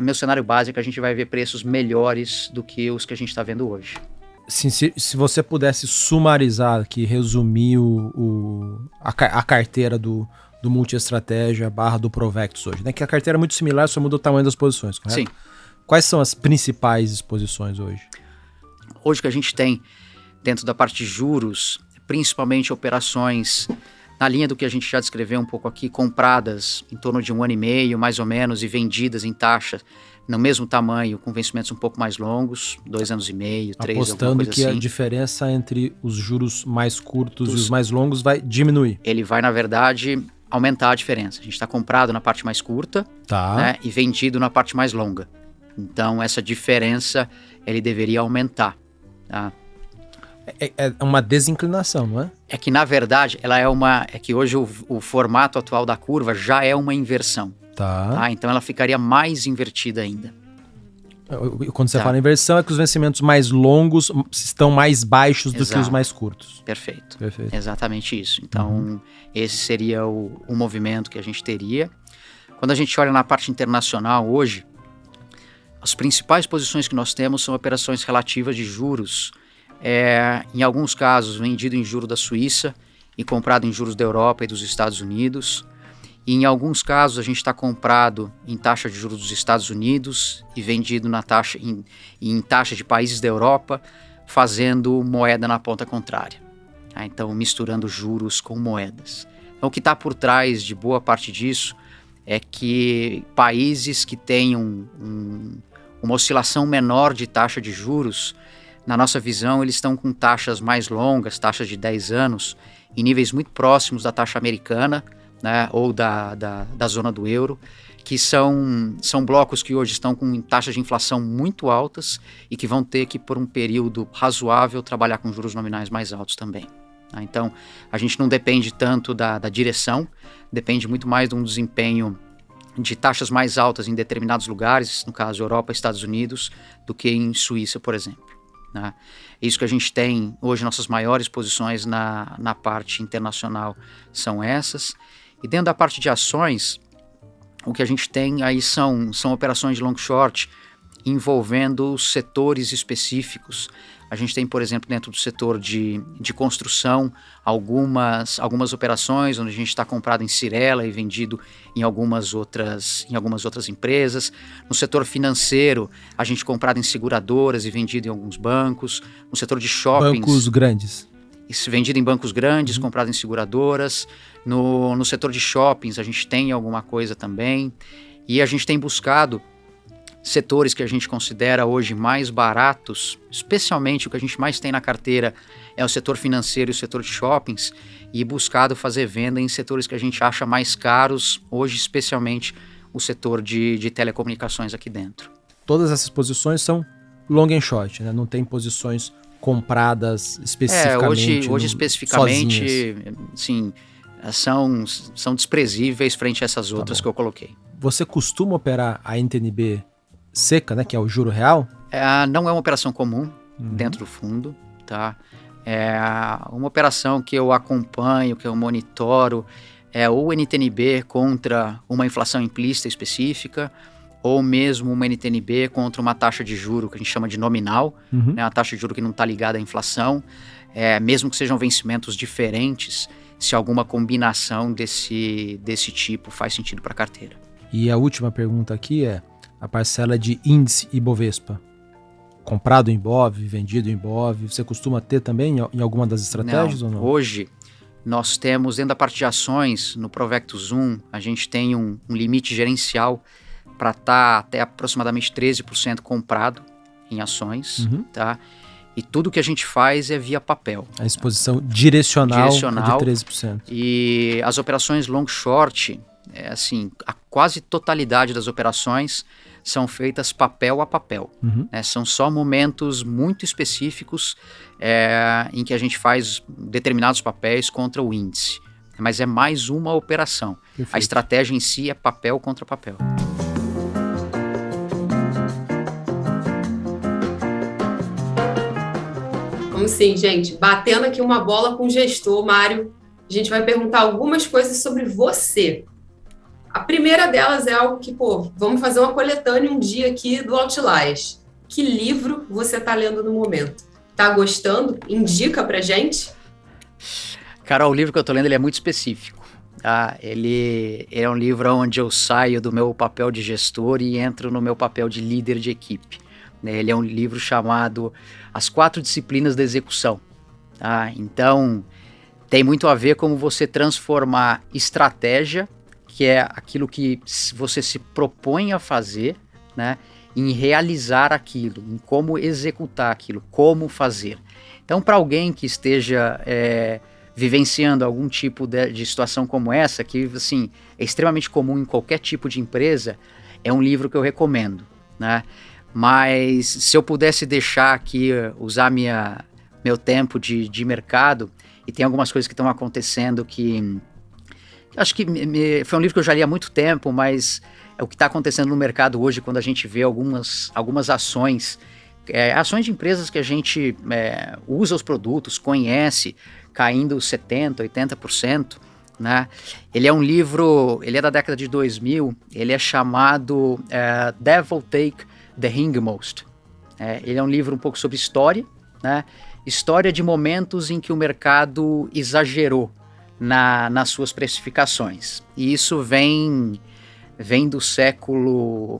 meu cenário básico é que a gente vai ver preços melhores do que os que a gente está vendo hoje. Sim, se você pudesse sumarizar aqui, resumir a carteira do Multiestratégia / do Provectus hoje, né? Que a carteira é muito similar, só muda o tamanho das posições, correto? Sim. Quais são as principais exposições hoje? Hoje que a gente tem dentro da parte de juros, principalmente operações na linha do que a gente já descreveu um pouco aqui, compradas em torno de 1 ano e meio, mais ou menos, e vendidas em taxa no mesmo tamanho, com vencimentos um pouco mais longos, 2 anos e meio, 3, apostando que assim. A diferença entre os juros mais curtos e os mais longos vai diminuir. Ele vai, na verdade, aumentar a diferença. A gente está comprado na parte mais curta, né, e vendido na parte mais longa. Então, essa diferença, ele deveria aumentar, tá? É uma desinclinação, não é? É que, na verdade, é que hoje o formato atual da curva já é uma inversão. Tá? Então ela ficaria mais invertida ainda. Quando você fala inversão, é que os vencimentos mais longos estão mais baixos do que os mais curtos. Perfeito. Exatamente isso. Então, esse seria o movimento que a gente teria. Quando a gente olha na parte internacional hoje, as principais posições que nós temos são operações relativas de juros. Em alguns casos, vendido em juros da Suíça e comprado em juros da Europa e dos Estados Unidos. E em alguns casos, a gente está comprado em taxa de juros dos Estados Unidos e vendido em taxa de países da Europa, fazendo moeda na ponta contrária. Tá? Então, misturando juros com moedas. Então, o que está por trás de boa parte disso é que países que tenham uma oscilação menor de taxa de juros, na nossa visão, eles estão com taxas mais longas, taxas de 10 anos, em níveis muito próximos da taxa americana, né, ou da zona do euro, que são blocos que hoje estão com taxas de inflação muito altas e que vão ter que, por um período razoável, trabalhar com juros nominais mais altos também. Tá? Então, a gente não depende tanto da direção, depende muito mais de um desempenho de taxas mais altas em determinados lugares, no caso Europa e Estados Unidos, do que em Suíça, por exemplo. Né? Isso que a gente tem hoje, nossas maiores posições na parte internacional são essas. E dentro da parte de ações, o que a gente tem aí são operações de long short envolvendo setores específicos. A gente tem, por exemplo, dentro do setor de construção, algumas operações onde a gente está comprado em Cyrela e vendido em algumas outras empresas. No setor financeiro, a gente comprado em seguradoras e vendido em alguns bancos. No setor de shoppings... Bancos grandes. Isso, vendido em bancos grandes, comprado em seguradoras. No setor de shoppings, a gente tem alguma coisa também. E a gente tem buscado setores que a gente considera hoje mais baratos, especialmente o que a gente mais tem na carteira é o setor financeiro e o setor de shoppings, e buscado fazer venda em setores que a gente acha mais caros, hoje especialmente o setor de telecomunicações aqui dentro. Todas essas posições são long and short, né? Não tem posições compradas especificamente. Hoje especificamente, sim, são desprezíveis frente a essas outras que eu coloquei. Você costuma operar a NTNB seca, né? Que é o juro real? Não é uma operação comum dentro do fundo, tá? É uma operação que eu acompanho, que eu monitoro, é ou NTNB contra uma inflação implícita específica, ou mesmo uma NTNB contra uma taxa de juro que a gente chama de nominal, né? Uma taxa de juro que não está ligada à inflação, mesmo que sejam vencimentos diferentes, se alguma combinação desse tipo faz sentido para a carteira. E a última pergunta aqui é a parcela de índice Ibovespa. Comprado em Ibov, vendido em Ibov, você costuma ter também em alguma das estratégias ou não? Hoje, nós temos dentro da parte de ações, no Provectus 1, a gente tem um limite gerencial para estar até aproximadamente 13% comprado em ações, tá? E tudo que a gente faz é via papel. A exposição direcional é de 13%. E as operações long short, assim, a quase totalidade das operações são feitas papel a papel. Né? São só momentos muito específicos em que a gente faz determinados papéis contra o índice. Mas é mais uma operação. Perfeito. A estratégia em si é papel contra papel. Vamos sim, gente. Batendo aqui uma bola com o gestor, Mário. A gente vai perguntar algumas coisas sobre você. A primeira delas é algo que, vamos fazer uma coletânea um dia aqui do Outliers. Que livro você está lendo no momento? Tá gostando? Indica pra gente? Cara, o livro que eu tô lendo, ele é muito específico. Tá? Ele é um livro onde eu saio do meu papel de gestor e entro no meu papel de líder de equipe. Ele é um livro chamado As 4 Disciplinas da Execução. Tá? Então, tem muito a ver como você transformar estratégia, que é aquilo que você se propõe a fazer, né, em realizar aquilo, em como executar aquilo, como fazer. Então, para alguém que esteja vivenciando algum tipo de situação como essa, que assim, é extremamente comum em qualquer tipo de empresa, é um livro que eu recomendo, né? Mas se eu pudesse deixar aqui, usar meu tempo de mercado, e tem algumas coisas que estão acontecendo que acho que foi um livro que eu já li há muito tempo, mas é o que está acontecendo no mercado hoje quando a gente vê algumas ações, ações de empresas que a gente usa os produtos, conhece, caindo 70%, 80%, né? Ele é um livro, ele é da década de 2000, ele é chamado Devil Take the Hindmost. Ele é um livro um pouco sobre história, né? História de momentos em que o mercado exagerou nas suas precificações. E isso vem do século,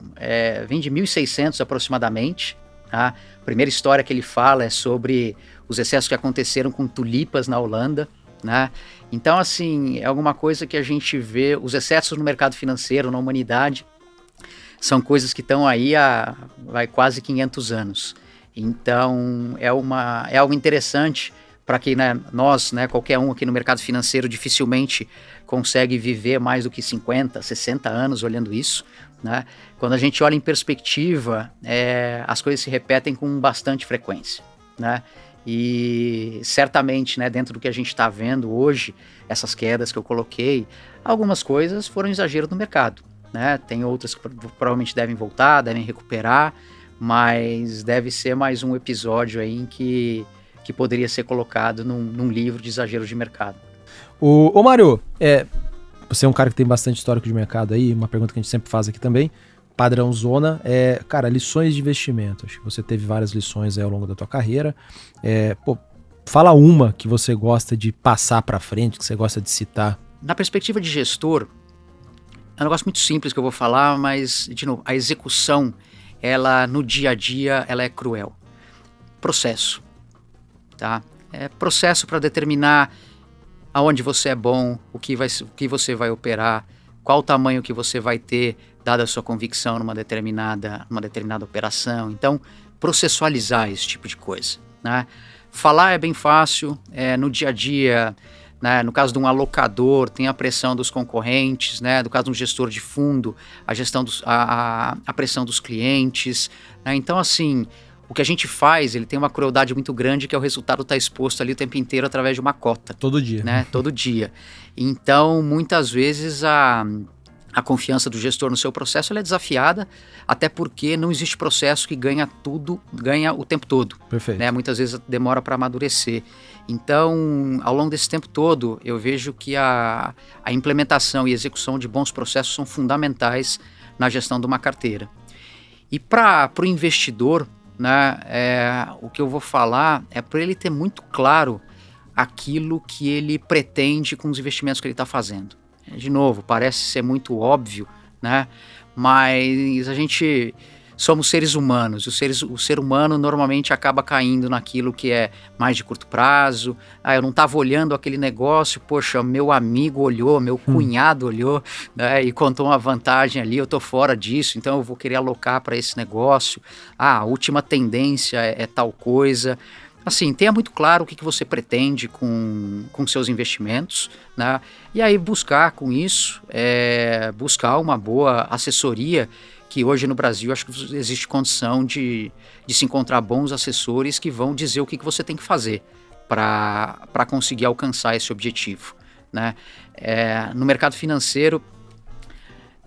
vem de 1600 aproximadamente. Tá? A primeira história que ele fala é sobre os excessos que aconteceram com tulipas na Holanda. Né? Então, assim, é alguma coisa que a gente vê, os excessos no mercado financeiro, na humanidade, são coisas que estão aí há quase 500 anos. Então, é algo interessante para que nós, qualquer um aqui no mercado financeiro dificilmente consegue viver mais do que 50, 60 anos olhando isso. Né? Quando a gente olha em perspectiva, as coisas se repetem com bastante frequência. Né? E certamente, dentro do que a gente está vendo hoje, essas quedas que eu coloquei, algumas coisas foram exagero do mercado. Né? Tem outras que provavelmente devem voltar, devem recuperar, mas deve ser mais um episódio aí em que poderia ser colocado num livro de exagero de mercado. Ô Mário, você é um cara que tem bastante histórico de mercado aí, uma pergunta que a gente sempre faz aqui também, padrão zona, cara, lições de investimento. Acho que você teve várias lições aí ao longo da tua carreira. Fala uma que você gosta de passar para frente, que você gosta de citar. Na perspectiva de gestor, é um negócio muito simples que eu vou falar, mas, de novo, a execução, ela no dia a dia, ela é cruel. Processo. Tá? É processo para determinar aonde você é bom, o que você vai operar, qual o tamanho que você vai ter, dada a sua convicção numa determinada operação. Então, processualizar esse tipo de coisa. Né? Falar é bem fácil, no dia a dia, né? No caso de um alocador, tem a pressão dos concorrentes, né? No caso de um gestor de fundo, a pressão dos clientes. Né? Então, assim, o que a gente faz, ele tem uma crueldade muito grande, que é o resultado estar exposto ali o tempo inteiro através de uma cota. Todo dia. Né? Todo dia. Então, muitas vezes, a confiança do gestor no seu processo ela é desafiada, até porque não existe processo que ganha o tempo todo. Perfeito. Né? Muitas vezes demora para amadurecer. Então, ao longo desse tempo todo, eu vejo que a implementação e execução de bons processos são fundamentais na gestão de uma carteira. E para o investidor, né, o que eu vou falar é para ele ter muito claro aquilo que ele pretende com os investimentos que ele está fazendo. De novo, parece ser muito óbvio, né? Mas a gente somos seres humanos. O ser humano normalmente acaba caindo naquilo que é mais de curto prazo. Eu não estava olhando aquele negócio, poxa, meu amigo olhou, meu cunhado olhou, né, e contou uma vantagem ali, eu estou fora disso, então eu vou querer alocar para esse negócio. A última tendência é tal coisa. Assim, tenha muito claro o que você pretende com seus investimentos, né? E aí buscar com isso, buscar uma boa assessoria, que hoje no Brasil acho que existe condição de se encontrar bons assessores que vão dizer o que você tem que fazer para conseguir alcançar esse objetivo, né? No mercado financeiro,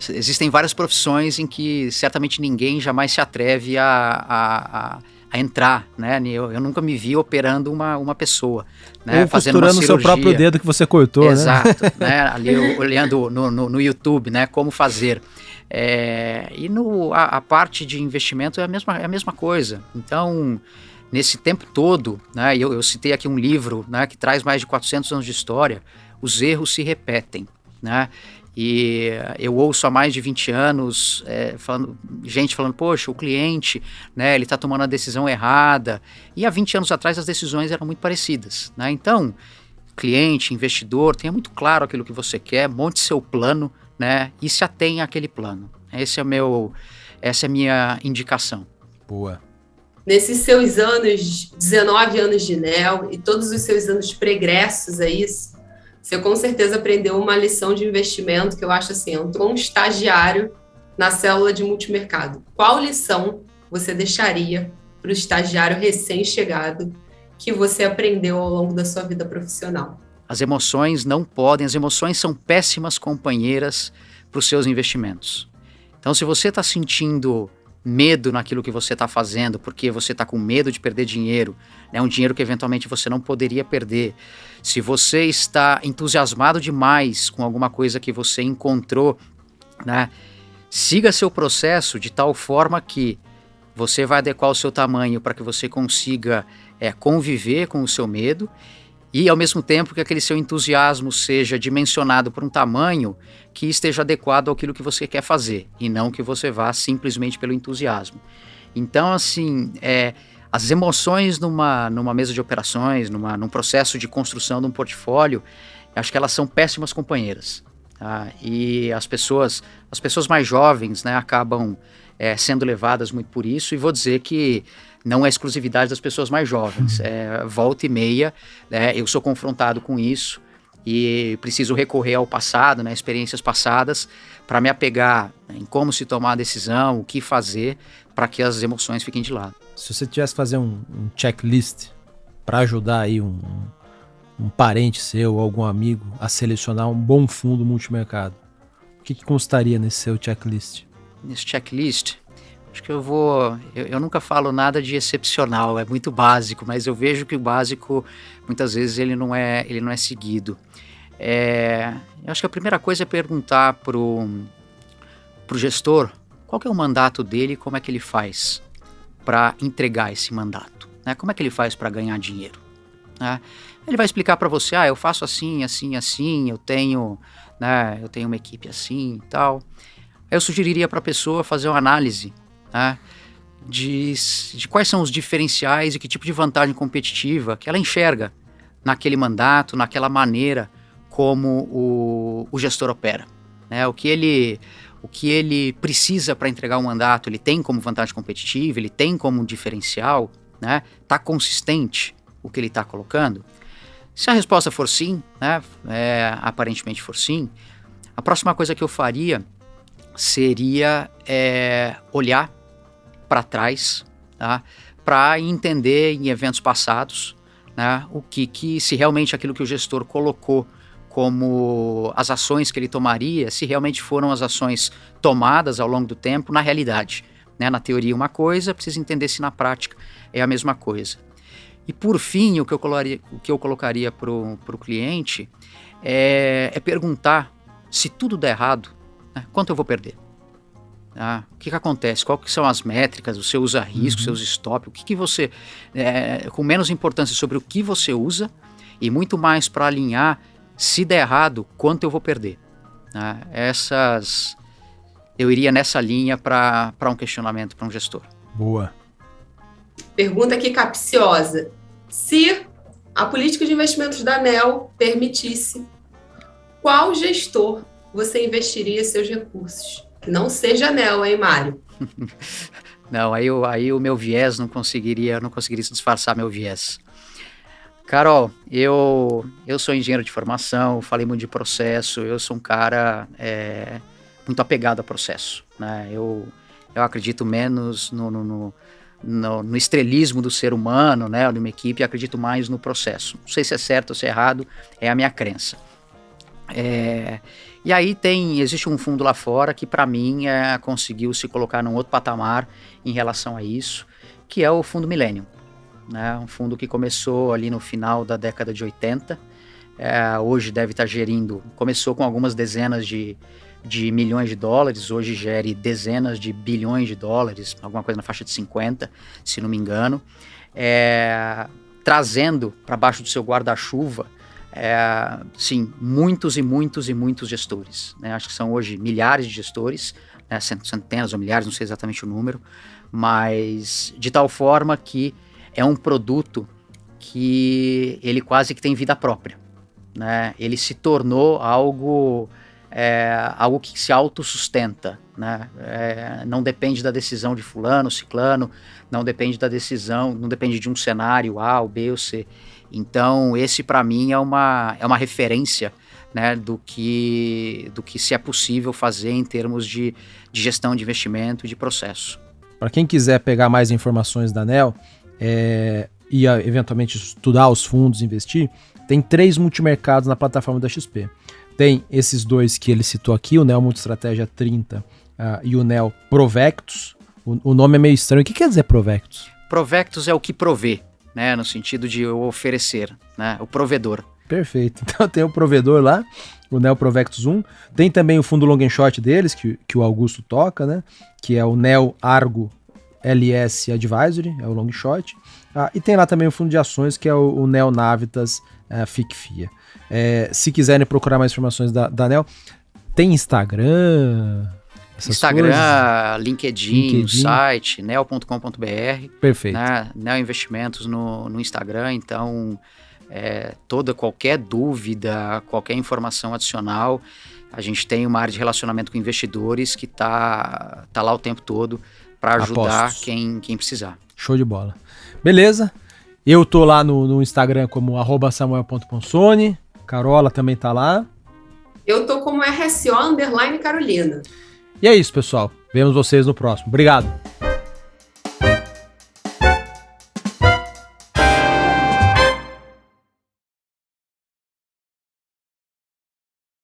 existem várias profissões em que certamente ninguém jamais se atreve a entrar, né? Eu nunca me vi operando uma pessoa, né? Ou Fazendo uma costurando o seu próprio dedo que você cortou, exato, né? Exato, né? Ali olhando no YouTube, né? Como fazer. E a parte de investimento é a mesma coisa. Então, nesse tempo todo, né? Eu citei aqui um livro, né? Que traz mais de 400 anos de história. Os erros se repetem, né? E eu ouço há mais de 20 anos gente falando, poxa, o cliente, né, ele está tomando a decisão errada. E há 20 anos atrás as decisões eram muito parecidas, né? Então, cliente, investidor, tenha muito claro aquilo que você quer, monte seu plano, né, e se atenha àquele plano. Essa é a minha indicação. Boa. Nesses seus 19 anos de NEL e todos os seus anos pregressos a isso, você com certeza aprendeu uma lição de investimento que eu acho assim, entrou um estagiário na célula de multimercado. Qual lição você deixaria para o estagiário recém-chegado que você aprendeu ao longo da sua vida profissional? As emoções são péssimas companheiras para os seus investimentos. Então, se você está sentindo medo naquilo que você está fazendo, porque você está com medo de perder dinheiro, né, um dinheiro que eventualmente você não poderia perder, se você está entusiasmado demais com alguma coisa que você encontrou, né, siga seu processo de tal forma que você vai adequar o seu tamanho para que você consiga conviver com o seu medo e, ao mesmo tempo, que aquele seu entusiasmo seja dimensionado por um tamanho que esteja adequado àquilo que você quer fazer, e não que você vá simplesmente pelo entusiasmo. Então, assim, as emoções numa mesa de operações, num processo de construção de um portfólio, acho que elas são péssimas companheiras. Tá? E as pessoas mais jovens, né, acabam sendo levadas muito por isso, e vou dizer que não é exclusividade das pessoas mais jovens. Volta e meia, eu sou confrontado com isso e preciso recorrer ao passado, né, experiências passadas, para me apegar em como se tomar a decisão, o que fazer, para que as emoções fiquem de lado. Se você tivesse que fazer um checklist para ajudar aí um parente seu, algum amigo, a selecionar um bom fundo multimercado, o que constaria nesse seu checklist? Nesse checklist, acho que eu nunca falo nada de excepcional, é muito básico, mas eu vejo que o básico, muitas vezes, ele não é seguido. Eu acho que a primeira coisa é perguntar pro gestor qual que é o mandato dele e como é que ele faz para entregar esse mandato, né? Como é que ele faz para ganhar dinheiro, né? Ele vai explicar para você, eu faço assim, assim, assim, eu tenho uma equipe assim e tal. Eu sugeriria para a pessoa fazer uma análise, né, de quais são os diferenciais e que tipo de vantagem competitiva que ela enxerga naquele mandato, naquela maneira como o gestor opera, né? O que ele precisa para entregar um mandato, ele tem como vantagem competitiva, ele tem como diferencial, né? Tá consistente o que ele está colocando? Se a resposta for sim, né, aparentemente for sim, a próxima coisa que eu faria seria olhar para trás, tá, para entender em eventos passados, né, se realmente aquilo que o gestor colocou como as ações que ele tomaria, se realmente foram as ações tomadas ao longo do tempo na realidade. Né? Na teoria uma coisa, precisa entender se na prática é a mesma coisa. E por fim, o que eu colocaria para o cliente é perguntar, se tudo der errado, né, quanto eu vou perder? O que acontece? Quais que são as métricas? Você usa risco, seus stop? O que você... com menos importância sobre o que você usa e muito mais para alinhar, se der errado, quanto eu vou perder? Eu iria nessa linha para um questionamento, para um gestor. Boa. Pergunta aqui capciosa. Se a política de investimentos da ANEEL permitisse, qual gestor você investiria seus recursos? Que não seja ANEEL, hein, Mário? Não, aí o meu viés não conseguiria disfarçar meu viés. Carol, eu sou engenheiro de formação, falei muito de processo, eu sou um cara muito apegado a processo, né? Eu acredito menos no estrelismo do ser humano, né, ou de uma equipe, acredito mais no processo. Não sei se é certo ou se é errado, é a minha crença. E aí existe um fundo lá fora que para mim conseguiu se colocar num outro patamar em relação a isso, que é o Fundo Millennium, né, um fundo que começou ali no final da década de 80, hoje deve estar começou com algumas dezenas de milhões de dólares, hoje gere dezenas de bilhões de dólares, alguma coisa na faixa de 50, se não me engano, trazendo para baixo do seu guarda-chuva, sim, muitos e muitos e muitos gestores, né? Acho que são hoje milhares de gestores, né? Centenas ou milhares, não sei exatamente o número, mas de tal forma que é um produto que ele quase que tem vida própria, né? Ele se tornou algo que se autossustenta, né? Não depende da decisão de fulano, ciclano, não depende da decisão, não depende de um cenário A, ou B ou C. Então, esse para mim é uma referência, né, do que se é possível fazer em termos de gestão de investimento e de processo. Para quem quiser pegar mais informações da ANEEL e eventualmente estudar os fundos, investir, tem 3 multimercados na plataforma da XP. Tem esses 2 que ele citou aqui, o NEO Multistratégia 30 e o NEO Provectus. O nome é meio estranho. O que quer dizer Provectus? Provectus é o que provê, né, no sentido de oferecer, né, o provedor. Perfeito. Então tem o provedor lá, o NEO Provectus 1. Tem também o fundo long and short deles, que o Augusto toca, né, que é o NEO Argo LS Advisory, é o long short. E tem lá também o fundo de ações, que é o NEO Navitas FICFIA. Se quiserem procurar mais informações da ANEEL, tem Instagram... Instagram, LinkedIn, o site, neo.com.br. Perfeito. Né? Neo Investimentos no Instagram, então qualquer dúvida, qualquer informação adicional, a gente tem uma área de relacionamento com investidores que tá lá o tempo todo para ajudar quem precisar. Show de bola. Beleza. Eu tô lá no Instagram como @samuel.ponsone. Carola também tá lá. Eu tô como RSO_Carolina. E é isso, pessoal. Vemos vocês no próximo. Obrigado.